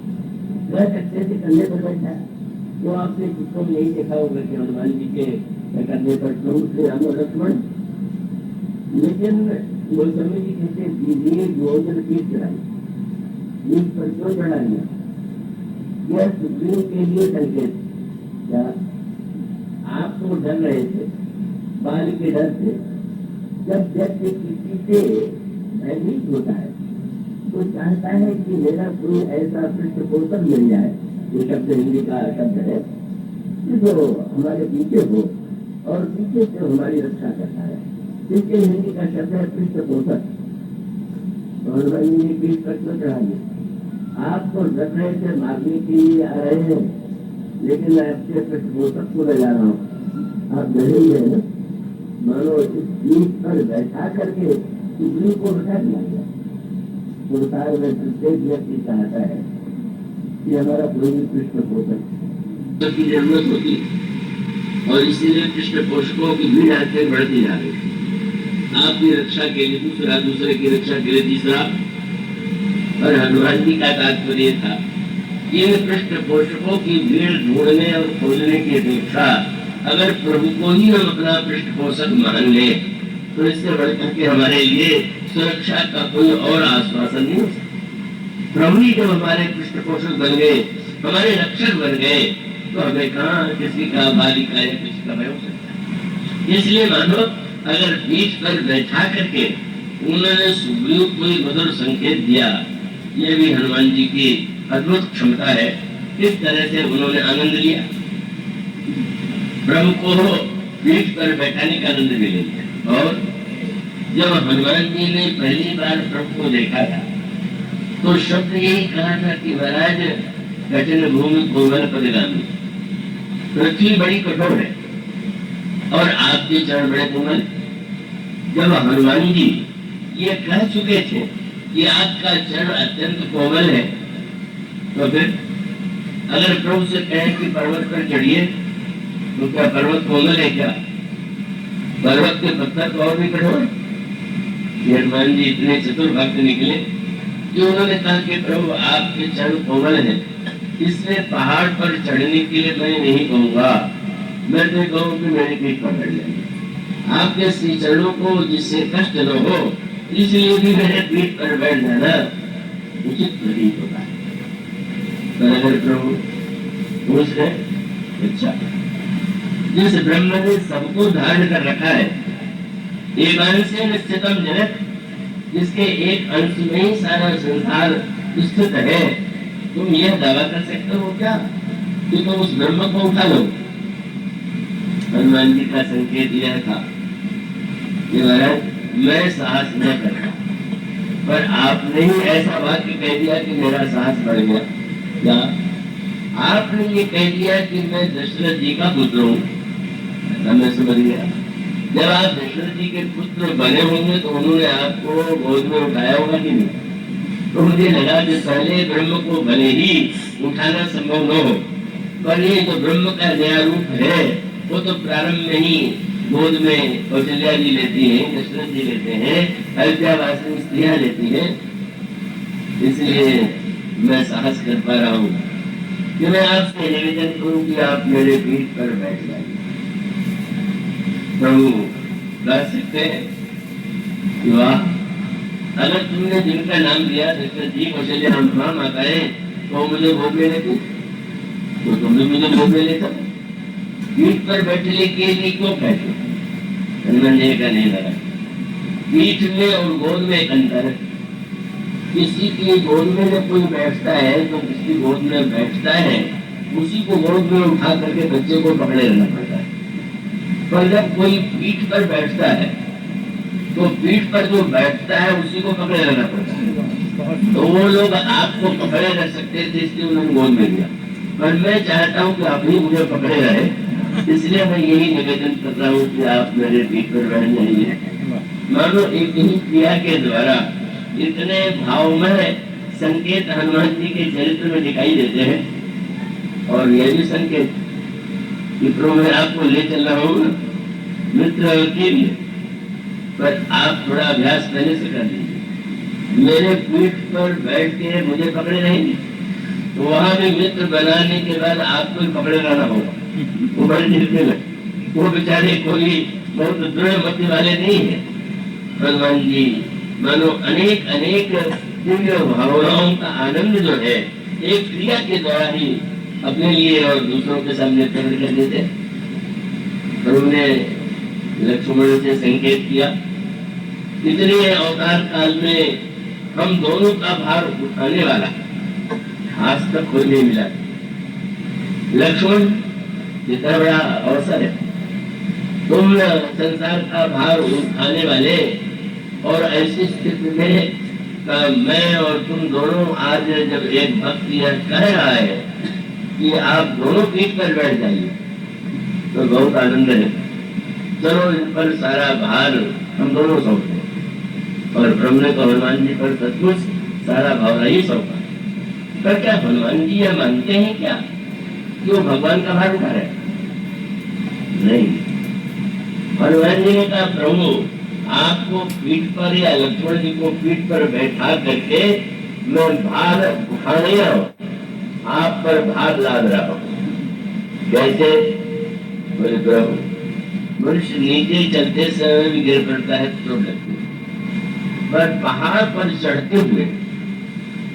कह सकते थे, कंधे पर बैठा। तो आपने किसको नहीं देखा होगा कि हनुमान जी के कंधे पर प्रभु श्री राम और लक्ष्मण, लेकिन गोस्वामी जी कहते दीजिए गोविंद पीठ चढ़ाई, पीठ पर क्यों चढ़ा लिया? यह सुग्रीव के लिए संकेत। क्या आप तो डर रहे थे, बाल के डर से। जब व्यक्ति किसी से भयभीत होता है तो चाहता है कि मेरा कोई ऐसा पृष्ठपोषक मिल जाए, ये शब्द हिंदी का शब्द है, जो हमारे पीछे हो और पीछे से हमारी रक्षा करता है। इसके हिंदी का शब्द है पृष्ठपोषक। तो हनुमान जी ने पीठ पर क्यों चढ़ा दिया? आप तो डर रहे थे, मारने के लिए आ रहे हैं, लेकिन मैं आपके पृष्ठपोषक को ले जा रहा हूँ। आप डरे ही है ना, मानो इस पीठ पर बैठा करके सुग्रीव को बैठा दिया गया। संसार में प्रत्येक व्यक्ति चाहता है कि हमारा कोई भी पृष्ठपोषक की जरूरत होती है, और इसीलिए पृष्ठपोषकों की भीड़ आगे बढ़ती जा रही है। आपकी रक्षा के लिए दूसरा, दूसरे की रक्षा के लिए तीसरा। और हनुमान जी का तात्पर्य था कि इन पृष्ठपोषकों की भीड़ ढूंढने और खोजने की अपेक्षा अगर प्रभु को ही हम अपना पृष्ठपोषक मान ले तो इससे बढ़कर के हमारे लिए सुरक्षा का कोई और आश्वासन नहीं हो सकता। प्रभु ही जब हमारे पृष्ठपोषक बन गए, हमारे रक्षक बन गए, तो हमें कहाँ किसी का बालिका या किसी का भय हो सकता है। इसलिए मानो अगर पीठ पर बैठा करके उन्होंने सुग्रीव को मधुर संकेत दिया, ये भी हनुमान जी की अद्भुत क्षमता है। किस तरह से उन्होंने आनंद लिया, प्रभु को पीठ पर बैठाने का आनंद भी ले लिया। और जब हनुमान जी ने पहली बार प्रभु को देखा था तो शब्द यही कहा था कि महाराज कठिन भूमि कोमल पदगामी, पृथ्वी बड़ी कठोर है और आपके चरण बड़े कोमल। जब हनुमान जी ये कह चुके थे कि आपका चरण अत्यंत कोमल है, तो फिर अगर प्रभु से कहें कि पर्वत पर चढ़िए तो क्या पर्वत कोमल है? क्या पर्वत के पत्थर तो और भी कठोर। हनुमान जी इतने चतुर भक्त निकले कि उन्होंने कहा कि प्रभु आपके चरण कोमल है, इसलिए पहाड़ पर चढ़ने के लिए मैं नहीं कहूंगा, मैं तो कहूँ कि मेरे पीठ पर बैठ जाए। आपके श्री चरणों को जिससे कष्ट न हो इसलिए भी मेरे पीठ पर बैठ जाना उचित प्रतीत होता है। पर अगर प्रभु पूछ रहे, अच्छा, जिस ब्रह्म ने सबको धारण कर रखा है, एक अंश निश्चितम जगत, जिसके एक अंश में ही सारा संसार स्थित है, तुम यह दावा कर सकते हो क्या कि तुम उस ब्रह्म को उठा लो? हनुमान जी का संकेत यह था कि महाराज मैं साहस न करता, पर आपने ही ऐसा वाक्य कह दिया कि मेरा साहस बढ़ गया। क्या आपने ये कह दिया कि मैं दशरथ जी का पुत्र हूँ? ऐसा मैं समझ गया। जब आप दशरथ जी के पुत्र बने होंगे तो उन्होंने आपको गोद में उठाया होगा कि नहीं? तो मुझे लगा कि पहले ब्रह्म को भले ही उठाना संभव न हो, पर ये जो ब्रह्म का नया रूप है वो तो प्रारंभ में ही गोद में कौशल्या जी लेती हैं, दशरथ जी लेते हैं, अयोध्यावासी स्त्रियां लेती हैं। इसलिए मैं साहस कर पा रहा हूँ कि मैं आपसे निवेदन करूँ कि आप मेरे पीठ पर बैठ जाइए। प्रभु कह सकते हैं कि वाह, अगर तुमने जिनका नाम लिया दशरथ जी, कौशल्या हम माता है, तो मुझे भोग ले लेते, तो तुम भी मुझे भोग ले लेता। पीठ पर बैठने के लिए क्यों कहते? हनुमान जी का नहीं लगा। पीठ में और गोद में एक अंतर है। किसी की गोद में जब कोई बैठता है तो किसी गोद में बैठता है, उसी को गोद में उठा करके बच्चे को पकड़े रहना पड़ता है। पर जब कोई पीठ पर बैठता है तो पीठ पर जो बैठता है उसी को पकड़े रहना पड़ता है। तो वो लोग आपको पकड़े रह सकते थे, इसलिए उन्होंने गोद में दिया। पर मैं चाहता हूँ कि आप ही मुझे पकड़े रहे, इसलिए मैं यही निवेदन कर रहा हूँ कि आप मेरे पीठ पर बैठ जाइए। मानो एक ही क्रिया के द्वारा इतने भावमय संकेत हनुमान जी के चरित्र में दिखाई देते हैं। और यह भी संकेत कि प्रभु मैं आपको ले चल रहा हूँ मित्र के लिए, पर आप थोड़ा अभ्यास पहले से कर लीजिए। मेरे पीठ पर बैठ के मुझे पकड़े रहेंगे तो वहां भी मित्र बनाने के बाद आपको ही पकड़े रहना होगा। वो बड़े निर्दय है, वो बेचारे कोई बहुत दृढ़ मति वाले नहीं है। भगवान जी मानो अनेक अनेक दिव्य भावनाओं का आनंद जो है एक क्रिया के द्वारा ही अपने लिए और दूसरों के सामने प्रकट कर देते। प्रभु ने लक्ष्मण से संकेत किया, इतने अवतार काल में हम दोनों का भार उठाने वाला आज तक कोई नहीं मिला। लक्ष्मण इतना बड़ा अवसर है, तुम संसार का भार उठाने वाले, और ऐसी स्थिति में मैं और तुम दोनों आज जब एक भक्त यह कह रहा है कि आप दोनों पीठ पर बैठ जाइए तो बहुत आनंद है। चलो इन पर सारा भार हम दोनों सौंप दें। और प्रभु ने तो हनुमान जी पर सचमुच सारा भार ही सौंपा। पर क्या हनुमान जी यह मानते हैं क्या कि वो भगवान का भार उठा रहे? नहीं, हनुमान जी ने कहा प्रभु आपको पीठ पर या लक्ष्मण जी को पीठ पर बैठा करके मैं भार उठा नहीं रहा हूं, आप पर भार लाद रहा हूं। कैसे? बोले प्रभु मनुष्य नीचे चलते समय भी गिर पड़ता है तो लगती है, पर पहाड़ पर चढ़ते हुए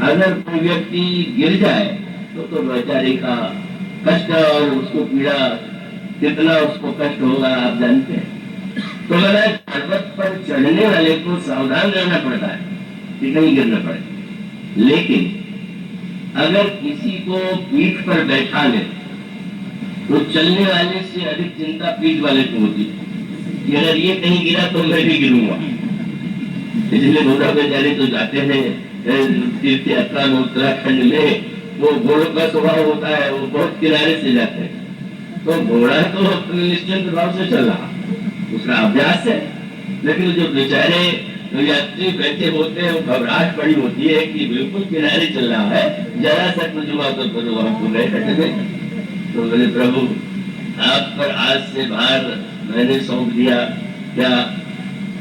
अगर कोई व्यक्ति गिर जाए तो बेचारे का कष्ट और उसको पीड़ा कितना उसको कष्ट होगा आप जानते हैं। तो मैंने पर्वत पर चढ़ने वाले को सावधान रहना पड़ता है कि कहीं गिर न पड़े। लेकिन अगर किसी को पीठ पर बैठा ले तो चलने वाले से अधिक चिंता पीठ वाले को होती है कि अगर ये कहीं गिरा तो मैं भी गिरूंगा। इसलिए घोड़ा बेचारे तो जाते हैं तीर्थ यात्रा में उत्तराखंड में, वो घोड़ों का स्वभाव होता है, वो बहुत किनारे से जाते हैं। तो घोड़ा तो अपने निश्चिंत भाव से चल रहा, उसका अभ्यास है। लेकिन जो बेचारे यात्री बैठे होते हैं वो घबराहट पड़ी होती है कि बिल्कुल किनारे चल रहा है, जरा सा कुछ हुआ तो फिर हमको नहीं हटने। तो बोले प्रभु आप पर आज से भार मैंने सौंप दिया। क्या?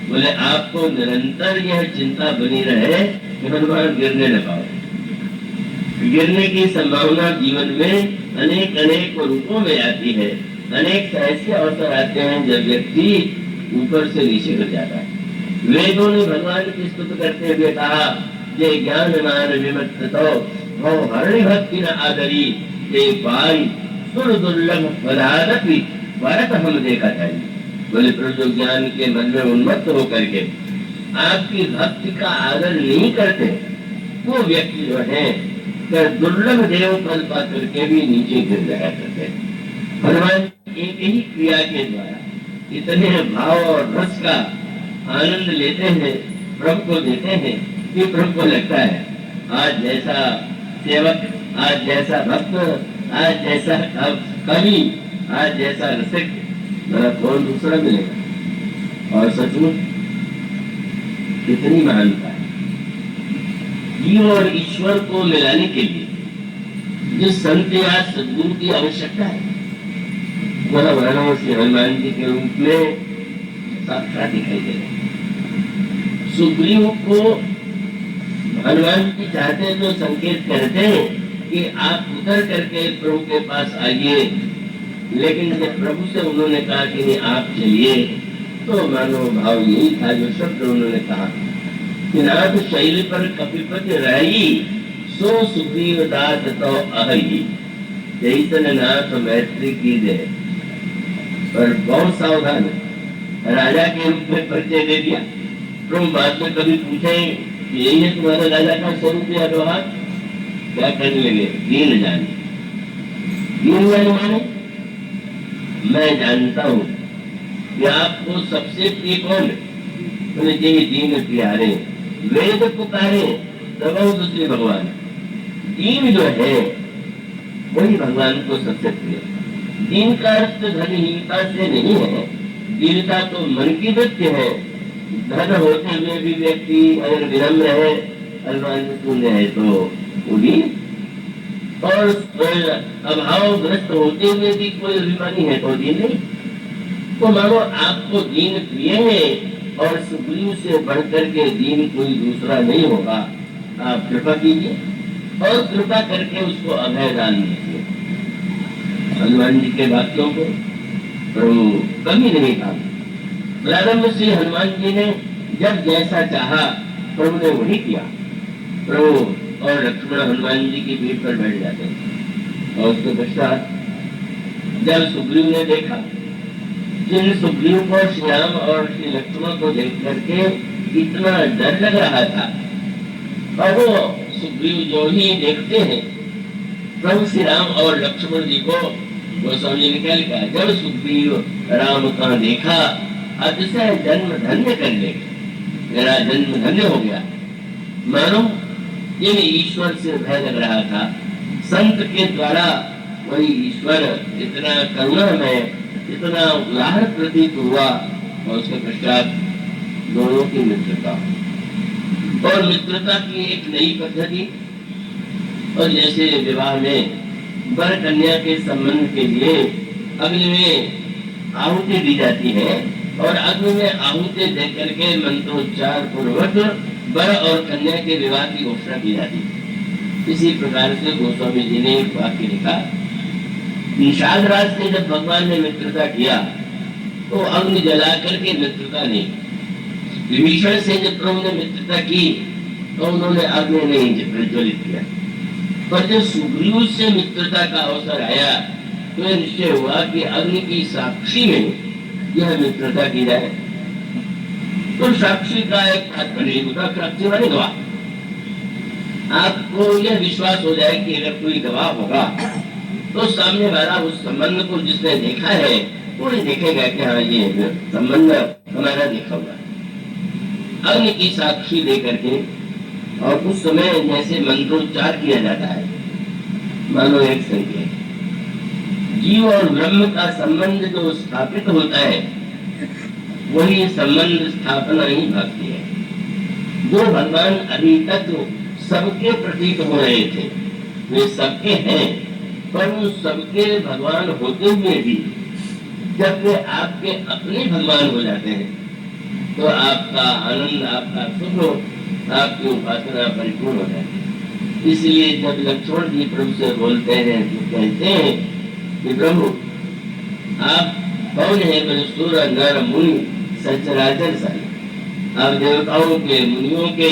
बोले आपको निरंतर यह चिंता बनी रहे कि हनुमान गिरने न पाए। गिरने की संभावना जीवन में अनेक अनेक रूपों में आती है। अनेक ऐसे अवसर आते हैं जब व्यक्ति ऊपर से नीचे गिर जाता है। वेदों ने भगवान की स्तुति करते हुए कहा, जे ज्ञान मान विमत तो हरि भक्ति न आदरी, जे पाई सुर दुर्लभ पदार्थी भारत हम देखा चाहिए। बोले प्रभु ज्ञान के मन में उन्मत्त होकर के आपकी भक्ति का आदर नहीं करते वो व्यक्ति जो है दुर्लभ देव पद पा करके भी नीचे गिर जाया करते। भगवान एक ही क्रिया के द्वारा इतने भाव और रस का आनंद लेते हैं, प्रभु को देते हैं कि प्रभु को लगता है आज जैसा सेवक, आज जैसा भक्त, आज जैसा कवि, आज जैसा रसिक मेरा कौन दूसरा मिलेगा। और सचमुच कितनी महानता है। जीव और ईश्वर को मिलाने के लिए जिस संत या सद्गुरु की आवश्यकता है वह वाराणसी हनुमान जी के रूप में साक्षात दिखाई दे रहे। सुग्रीव को हनुमान जी चाहते तो संकेत करते हैं कि आप उतर करके प्रभु के पास आइए, लेकिन जब प्रभु से उन्होंने कहा कि नहीं आप चलिए तो मानो भाव यही था जो शब्द उन्होंने कहा कि नाथ शैल पर कपिपति रही सो सुग्रीव दास तो अहि, जैसन नाथ मैत्री की दे। पर बहुत सावधान है, राजा के रूप में परिचय दे दिया। प्रभु बाद में कभी पूछे कि यही है तुम्हारे राजा का स्वरूप या व्यवहार, क्या करने लगे? दीन जाने। दीन जाने माने मैं जानता हूं कि आपको सबसे प्रिय कौन है, बोले जे दीन प्यारे वेद पुकारे तब दूसरे भगवान। दीन जो है वही भगवान को सबसे प्रिय। दीन का अर्थ धनहीनता से नहीं है, दीनता तो मन की वृत्ति है। धन होते हुए भी व्यक्ति अगर विनम्र है, अल्पान्य है तो वो दीन, और अभावग्रस्त होते हुए भी कोई अभिमानी है तो दीन नहीं। तो मानो आपको दीन प्रिय है और सुग्रीव से बढ़कर के दीन कोई दूसरा नहीं होगा, आप कृपा कीजिए और कृपा करके उसको अभय दान दीजिए। हनुमान जी के वाक्यों को प्रभु कभी नहीं कहा। प्रारंभ से हनुमान जी ने जब जैसा चाहा प्रभु ने वही किया। प्रभु और लक्ष्मण हनुमान जी की पीठ पर बैठ जाते और उसके पश्चात जब सुग्रीव ने देखा, जिन सुग्रीव को श्री राम और श्री लक्ष्मण को देख करके इतना डर लग रहा था, और वो सुग्रीव जो ही देखते हैं प्रभु श्री राम और लक्ष्मण जी को, गोस्वामी ने क्या लिखा, जब सुग्रीव राम का देखा अतिशय जन्म धन्य कर ले, मेरा जन्म धन्य हो गया। मानो ये ईश्वर से भय लग रहा था। संत के द्वारा वही ईश्वर इतना करुणामय, इतना उदार प्रतीत हुआ। और उसके पश्चात दोनों की मित्रता, और मित्रता की एक नई पद्धति। और जैसे विवाह में वर कन्या के संबंध के लिए अग्नि में आहुति दी जाती है, और अग्नि में आहुति देकर के मंत्रोच्चार पूर्वक वर और कन्या के विवाह की घोषणा की जाती है। इसी प्रकार से गोस्वामी जी ने एक वाक्य लिखा, निषाद राज से जब भगवान ने मित्रता किया तो अग्नि जला करके मित्रता नहीं। विभीषण से जब प्रभु ने मित्रता की तो उन्होंने अग्नि नहीं प्रज्वलित किया। पर जब सुग्रीव से मित्रता का अवसर आया तो यह निश्चय हुआ कि अग्नि की साक्षी में यह मित्रता की जाए। तो साक्षी का एक तात्पर्य होता, साक्षी माने गवाह। आपको यह विश्वास हो जाए कि अगर कोई गवाह होगा तो सामने वाला उस संबंध को जिसने देखा है वो नहीं देखेगा कि हाँ ये संबंध हमारा देखा हुआ। अग्नि की साक्षी दे करके, और उस समय जैसे मंत्रोच्चार किया जाता है, मानो एक संकेत, जीव और ब्रह्म का संबंध जो स्थापित होता है वही संबंध स्थापना ही भक्ति है। जो भगवान अभी तक सबके प्रतीक हो रहे थे वे सबके हैं, पर उन सबके भगवान होते हुए भी जब वे आपके अपने भगवान हो जाते हैं तो आपका आनंद, आपका सुख, आपकी उपासना परिपूर्ण हो जाती है। इसलिए जब लक्ष्मण जी प्रभु से बोलते हैं तो कहते हैं कि प्रभु आप कौन है? सुर नर मुनि सचराचर सारी, आप देवताओं के, मुनियों के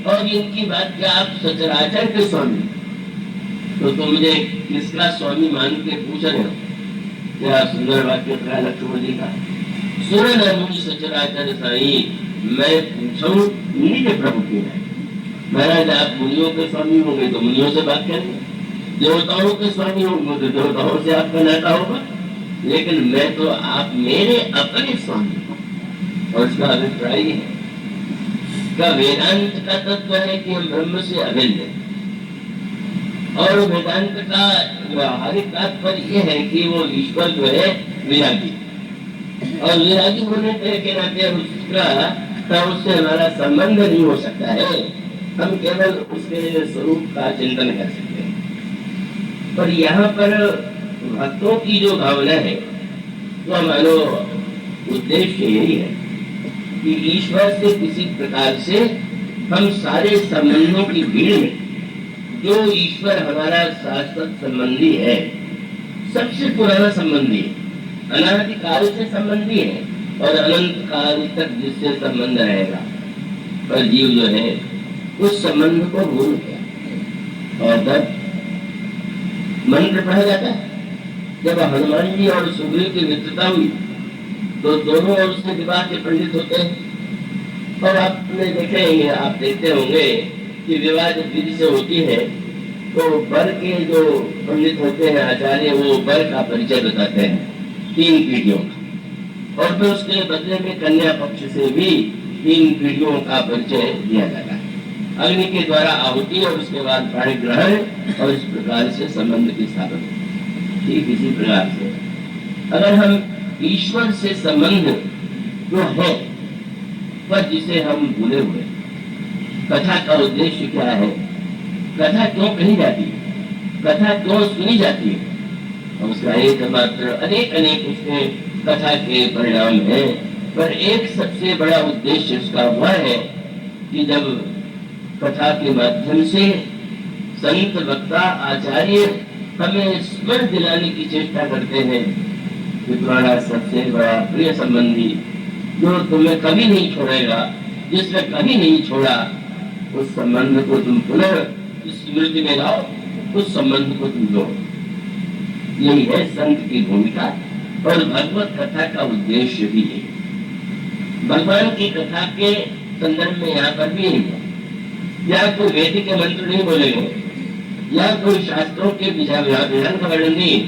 और इनकी बात क्या आप सचराचर के स्वामी, तो मुझे किसका स्वामी मान के पूछ रहे हो? क्या सुंदर वाक्य था लक्ष्मण जी का। सुर नर मुनि सचराचर साई, मैं पूछूं निज प्रभु की है। महाराज आप मुनियों के स्वामी होंगे तो मुनियों से बात करेंगे, देवताओं के स्वामी होंगे तो देवताओं से आपका नाता होगा, लेकिन मैं तो आप मेरे अपने स्वामी हूँ। और उसका अभिप्राय है का वेदांत का तत्व है कि हम ब्रह्म से अभिन्न हैं, और वेदांत का व्यावहारिक तात्पर्य यह है कि वो ईश्वर जो है विरागी, और विरागी होने के नाते उससे हमारा संबंध नहीं हो सकता है। हम केवल उसके स्वरूप का चिंतन कर सकते हैं। पर यहाँ पर भक्तों की जो भावना है वो मानो उद्देश्य यही है कि ईश्वर से किसी प्रकार से हम सारे संबंधों की भीड़ में जो ईश्वर हमारा शाश्वत संबंधी है, सबसे पुराना संबंधी है, अनादिकाल से संबंधी है और अनंत काल तक जिससे संबंध रहेगा, पर जीव जो है उस संबंध को भूल गया। और तब मंत्र पढ़ा जाता है। जब हनुमान जी और सुग्रीव की मित्रता हुई तो दोनों ओर से विवाह के पंडित होते हैं। और आपने देखे, आप देखते होंगे कि विवाह जब विधि से होती है तो वर के जो पंडित होते हैं आचार्य, वो वर का परिचय बताते हैं 3 पीढ़ियों का, और फिर उसके बदले में कन्या पक्ष से भी तीन पीढ़ियों का परिचय दिया जाता है। अग्नि के द्वारा आहुति और उसके बाद पाणी ग्रहण और इस प्रकार से संबंध की स्थापना। ठीक इसी प्रकार से अगर हम ईश्वर से संबंध जो है पर जिसे हम भूले हुए, कथा का उद्देश्य क्या है, कथा क्यों कही जाती है, कथा क्यों सुनी जाती है, और उसका एकमात्र अनेक अनेक उसके कथा के परिणाम है, पर एक सबसे बड़ा उद्देश्य उसका वह है कि जब कथा के माध्यम से संत वक्ता आचार्य हमें स्मरण दिलाने की चेष्टा करते हैं कि तुम्हारा सबसे बड़ा प्रिय संबंधी जो तुम्हें कभी नहीं छोड़ेगा, जिसने कभी नहीं छोड़ा, उस संबंध को तुम पुनः स्मृति में लाओ, उस संबंध को तुम लो। यही है संत की भूमिका और भगवत कथा का उद्देश्य भी है। भगवान की कथा के संदर्भ में यहाँ पर भी है, या कोई वेद के मंत्र नहीं बोलेंगे, या कोई शास्त्रों के विधान का वर्णन नहीं,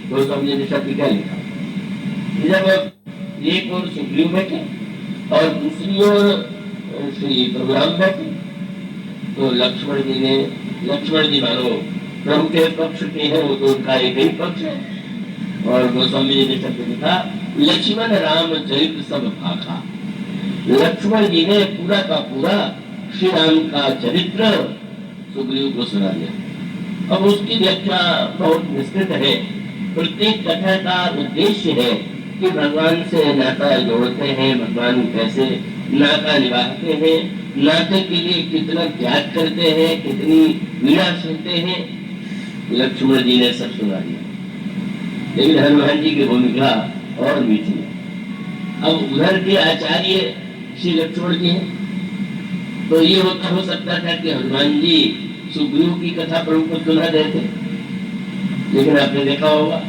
तो स्वामी ने शब्द क्या लिखा। जब एक और सुग्रीव बैठे और दूसरी ओर श्री प्रभुराम बैठे, तो लक्ष्मण जी मानो प्रभु के पक्ष के हैं, वो तो उनका एक ही पक्ष है। और गोस्वामी जी ने शब्द लिखा, लक्ष्मण राम चरित्र सब भाखा। लक्ष्मण जी ने पूरा का पूरा श्री राम का चरित्र सुग्रीव को सुना दिया। अब उसकी व्याख्या बहुत विस्तृत है। प्रत्येक कथा का उद्देश्य है कि भगवान से नाता जोड़ते हैं, भगवान कैसे नाता निभाते हैं, नाते के लिए कितना त्याग करते हैं, कितनी लीला सुनते हैं, लक्ष्मण जी ने सब सुना दिया। लेकिन हनुमान जी की भूमिका और मीठी है। अब उधर के आचार्य श्री लक्ष्मण जी हैं, तो ये हो सकता था कि हनुमान जी सुग्रीव की कथा प्रभु को सुना देते, लेकिन आपने देखा होगा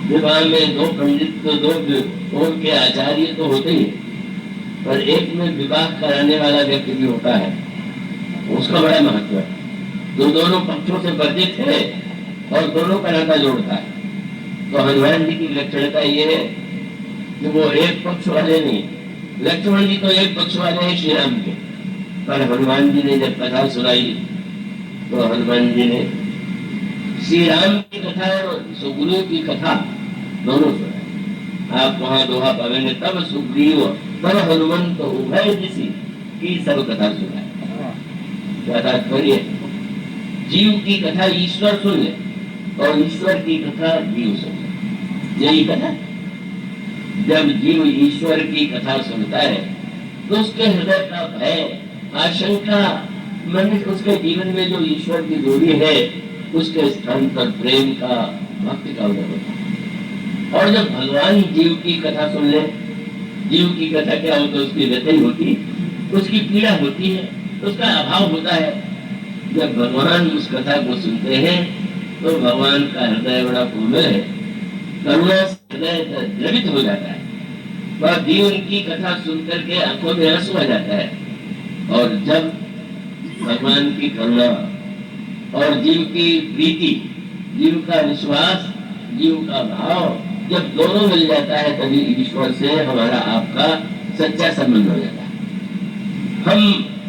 विवाह में दो पंडित तो दो और के आचार्य तो होते ही, पर एक में विवाह कराने वाला व्यक्ति भी होता है, उसका बड़ा महत्व है। जो दोनों पक्षों से परिचित है और दोनों का नाता जोड़ता है। तो हनुमान जी की विलक्षणता ये है कि वो एक पक्ष वाले नहीं, लक्ष्मण जी तो एक पक्ष वाले हैं श्री राम के, पर हनुमान जी ने जब कथा सुनाई तो हनुमान जी ने श्री राम की कथा और सुग्रीव की कथा दोनों सुनाई। आप वहां दोहा पावेंगे, तब सुग्रीव तब हनुमंत उभय जिसी की सब कथा सुनाई। क्या तात्पर्य? जीव की कथा ईश्वर सुन ले और ईश्वर की कथा जीव सुन ले, यही कथा। जब जीव ईश्वर की कथा सुनता है तो उसके हृदय का भय, आशंका, मन उसके जीवन में जो ईश्वर की दूरी है उसके स्थान पर प्रेम का, भक्ति का उदय होता है। और जब भगवान जीव की कथा सुन ले, जीव की कथा क्या होता है, उसकी व्यथा होती, उसकी पीड़ा होती है, उसका अभाव होता है। जब भगवान उस कथा को सुनते हैं तो भगवान का हृदय बड़ा कोमल है, करुणा से हृदय द्रवित हो जाता है, वह जीव की कथा सुनकर के आंखों में आंसू आ जाता है। और जब भगवान की करुणा और जीव की प्रीति, जीव का विश्वास, जीव का भाव जब दोनों मिल जाता है, तभी ईश्वर से हमारा आपका सच्चा संबंध हो जाता है। हम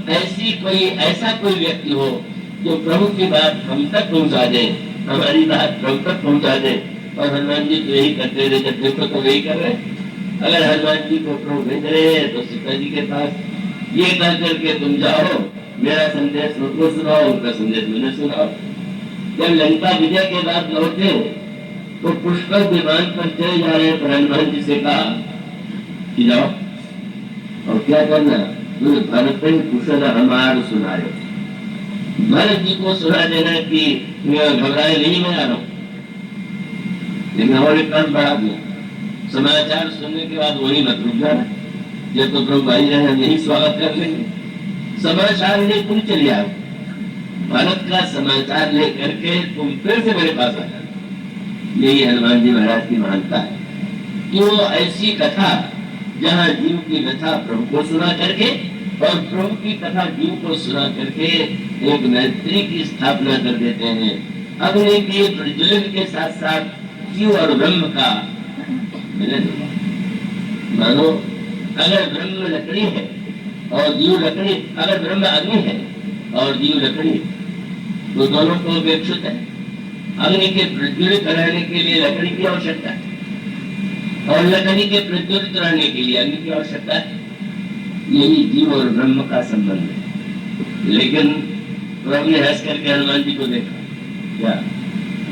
ऐसा कोई व्यक्ति हो जो प्रभु की बात हम तक पहुंचा दे, हमारी बात प्रभु तक पहुंचा दे। और हनुमान जी तो यही करते रहे, जब देखो तो यही कर रहे। अगर हनुमान जी को प्रभु भेज रहे हैं तो सीता जी के पास ये कह करके तुम जाओ, मेरा संदेश उनको सुनाओ, उनका संदेश मुझे सुनाओ। जब लंका विजय के बाद लौटे तो पुष्कर विमान पर चले जा रहे, पर हनुमान जी से कहा कि जाओ और क्या करना, भरत कुशल हमार सुना रहे, भरत जी को सुना देना कि घबराए नहीं, मैं आ रहा हूं। लेकिन और एक काम बढ़ा दिया, समाचार सुनने के बाद वही मत रुक जाना, ये तो प्रभु भाई रहे, हम यही स्वागत कर लेंगे। समाचार ले तुम चले आओ, भारत का समाचार लेकर के तुम फिर से मेरे पास आ जाओ। यही हनुमान जी महाराज की महानता है कि वो ऐसी कथा जहाँ जीव की कथा प्रभु को सुना करके और प्रभु की कथा जीव को सुना करके एक मैत्री की स्थापना कर देते हैं। अग्नि के प्रज्वलन के साथ साथ जीव और ब्रह्म का मिलन। मानो अगर ब्रह्म लकड़ी है और जीव लकड़ी, अगर ब्रह्म अग्नि है और जीव लकड़ी, तो दोनों को अपेक्षित है। अग्नि के प्रज्वलित रहने के लिए लकड़ी की आवश्यकता है और लकड़ी के प्रज्वलित रहने के लिए अग्नि की आवश्यकता है। यही जीव और ब्रह्म का संबंध है। लेकिन प्रभु ने हंस करके हनुमान जी को देखा, क्या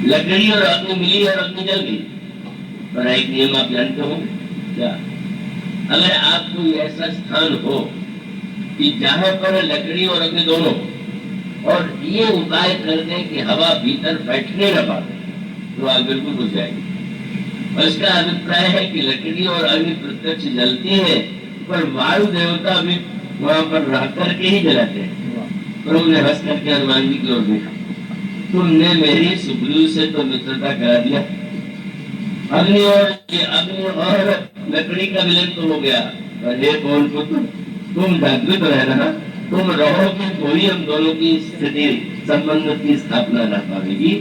लकड़ी और अग्नि मिली और अग्नि जल गई। पर एक नियम आप जानते हो क्या, अगर आप कोई ऐसा स्थान हो कि जहां पर लकड़ी और अग्नि दोनों, और ये उपाय कर दें कि हवा भीतर बैठने न पाए, तो आग बिल्कुल बुझ जाएगी। और इसका अभिप्राय है कि लकड़ी और अग्नि प्रत्यक्ष जलती है, पर वायु देवता भी वहां पर रह करके ही जलाते हैं। प्रभु ने हंस करके हनुमान जी की ओर देखा, तुमने मेरी सुग्रीव से तो मित्रता करा दिया, अग्नि और लकड़ी का विलय तो हो गया, पर हे पवन पुत्र, तुम जागृत रहना, तुम रहो कि कोई हम दोनों की स्थिति संबंध की स्थापना न पाएगी।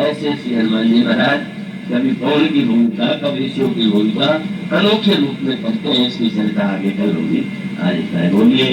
ऐसे श्री हनुमान जी महाराज कभी पवन की भूमिका, कभी शिव की भूमिका अनोखे रूप में करते हैं। इसकी चर्चा आगे कल होगी। आज बोलिए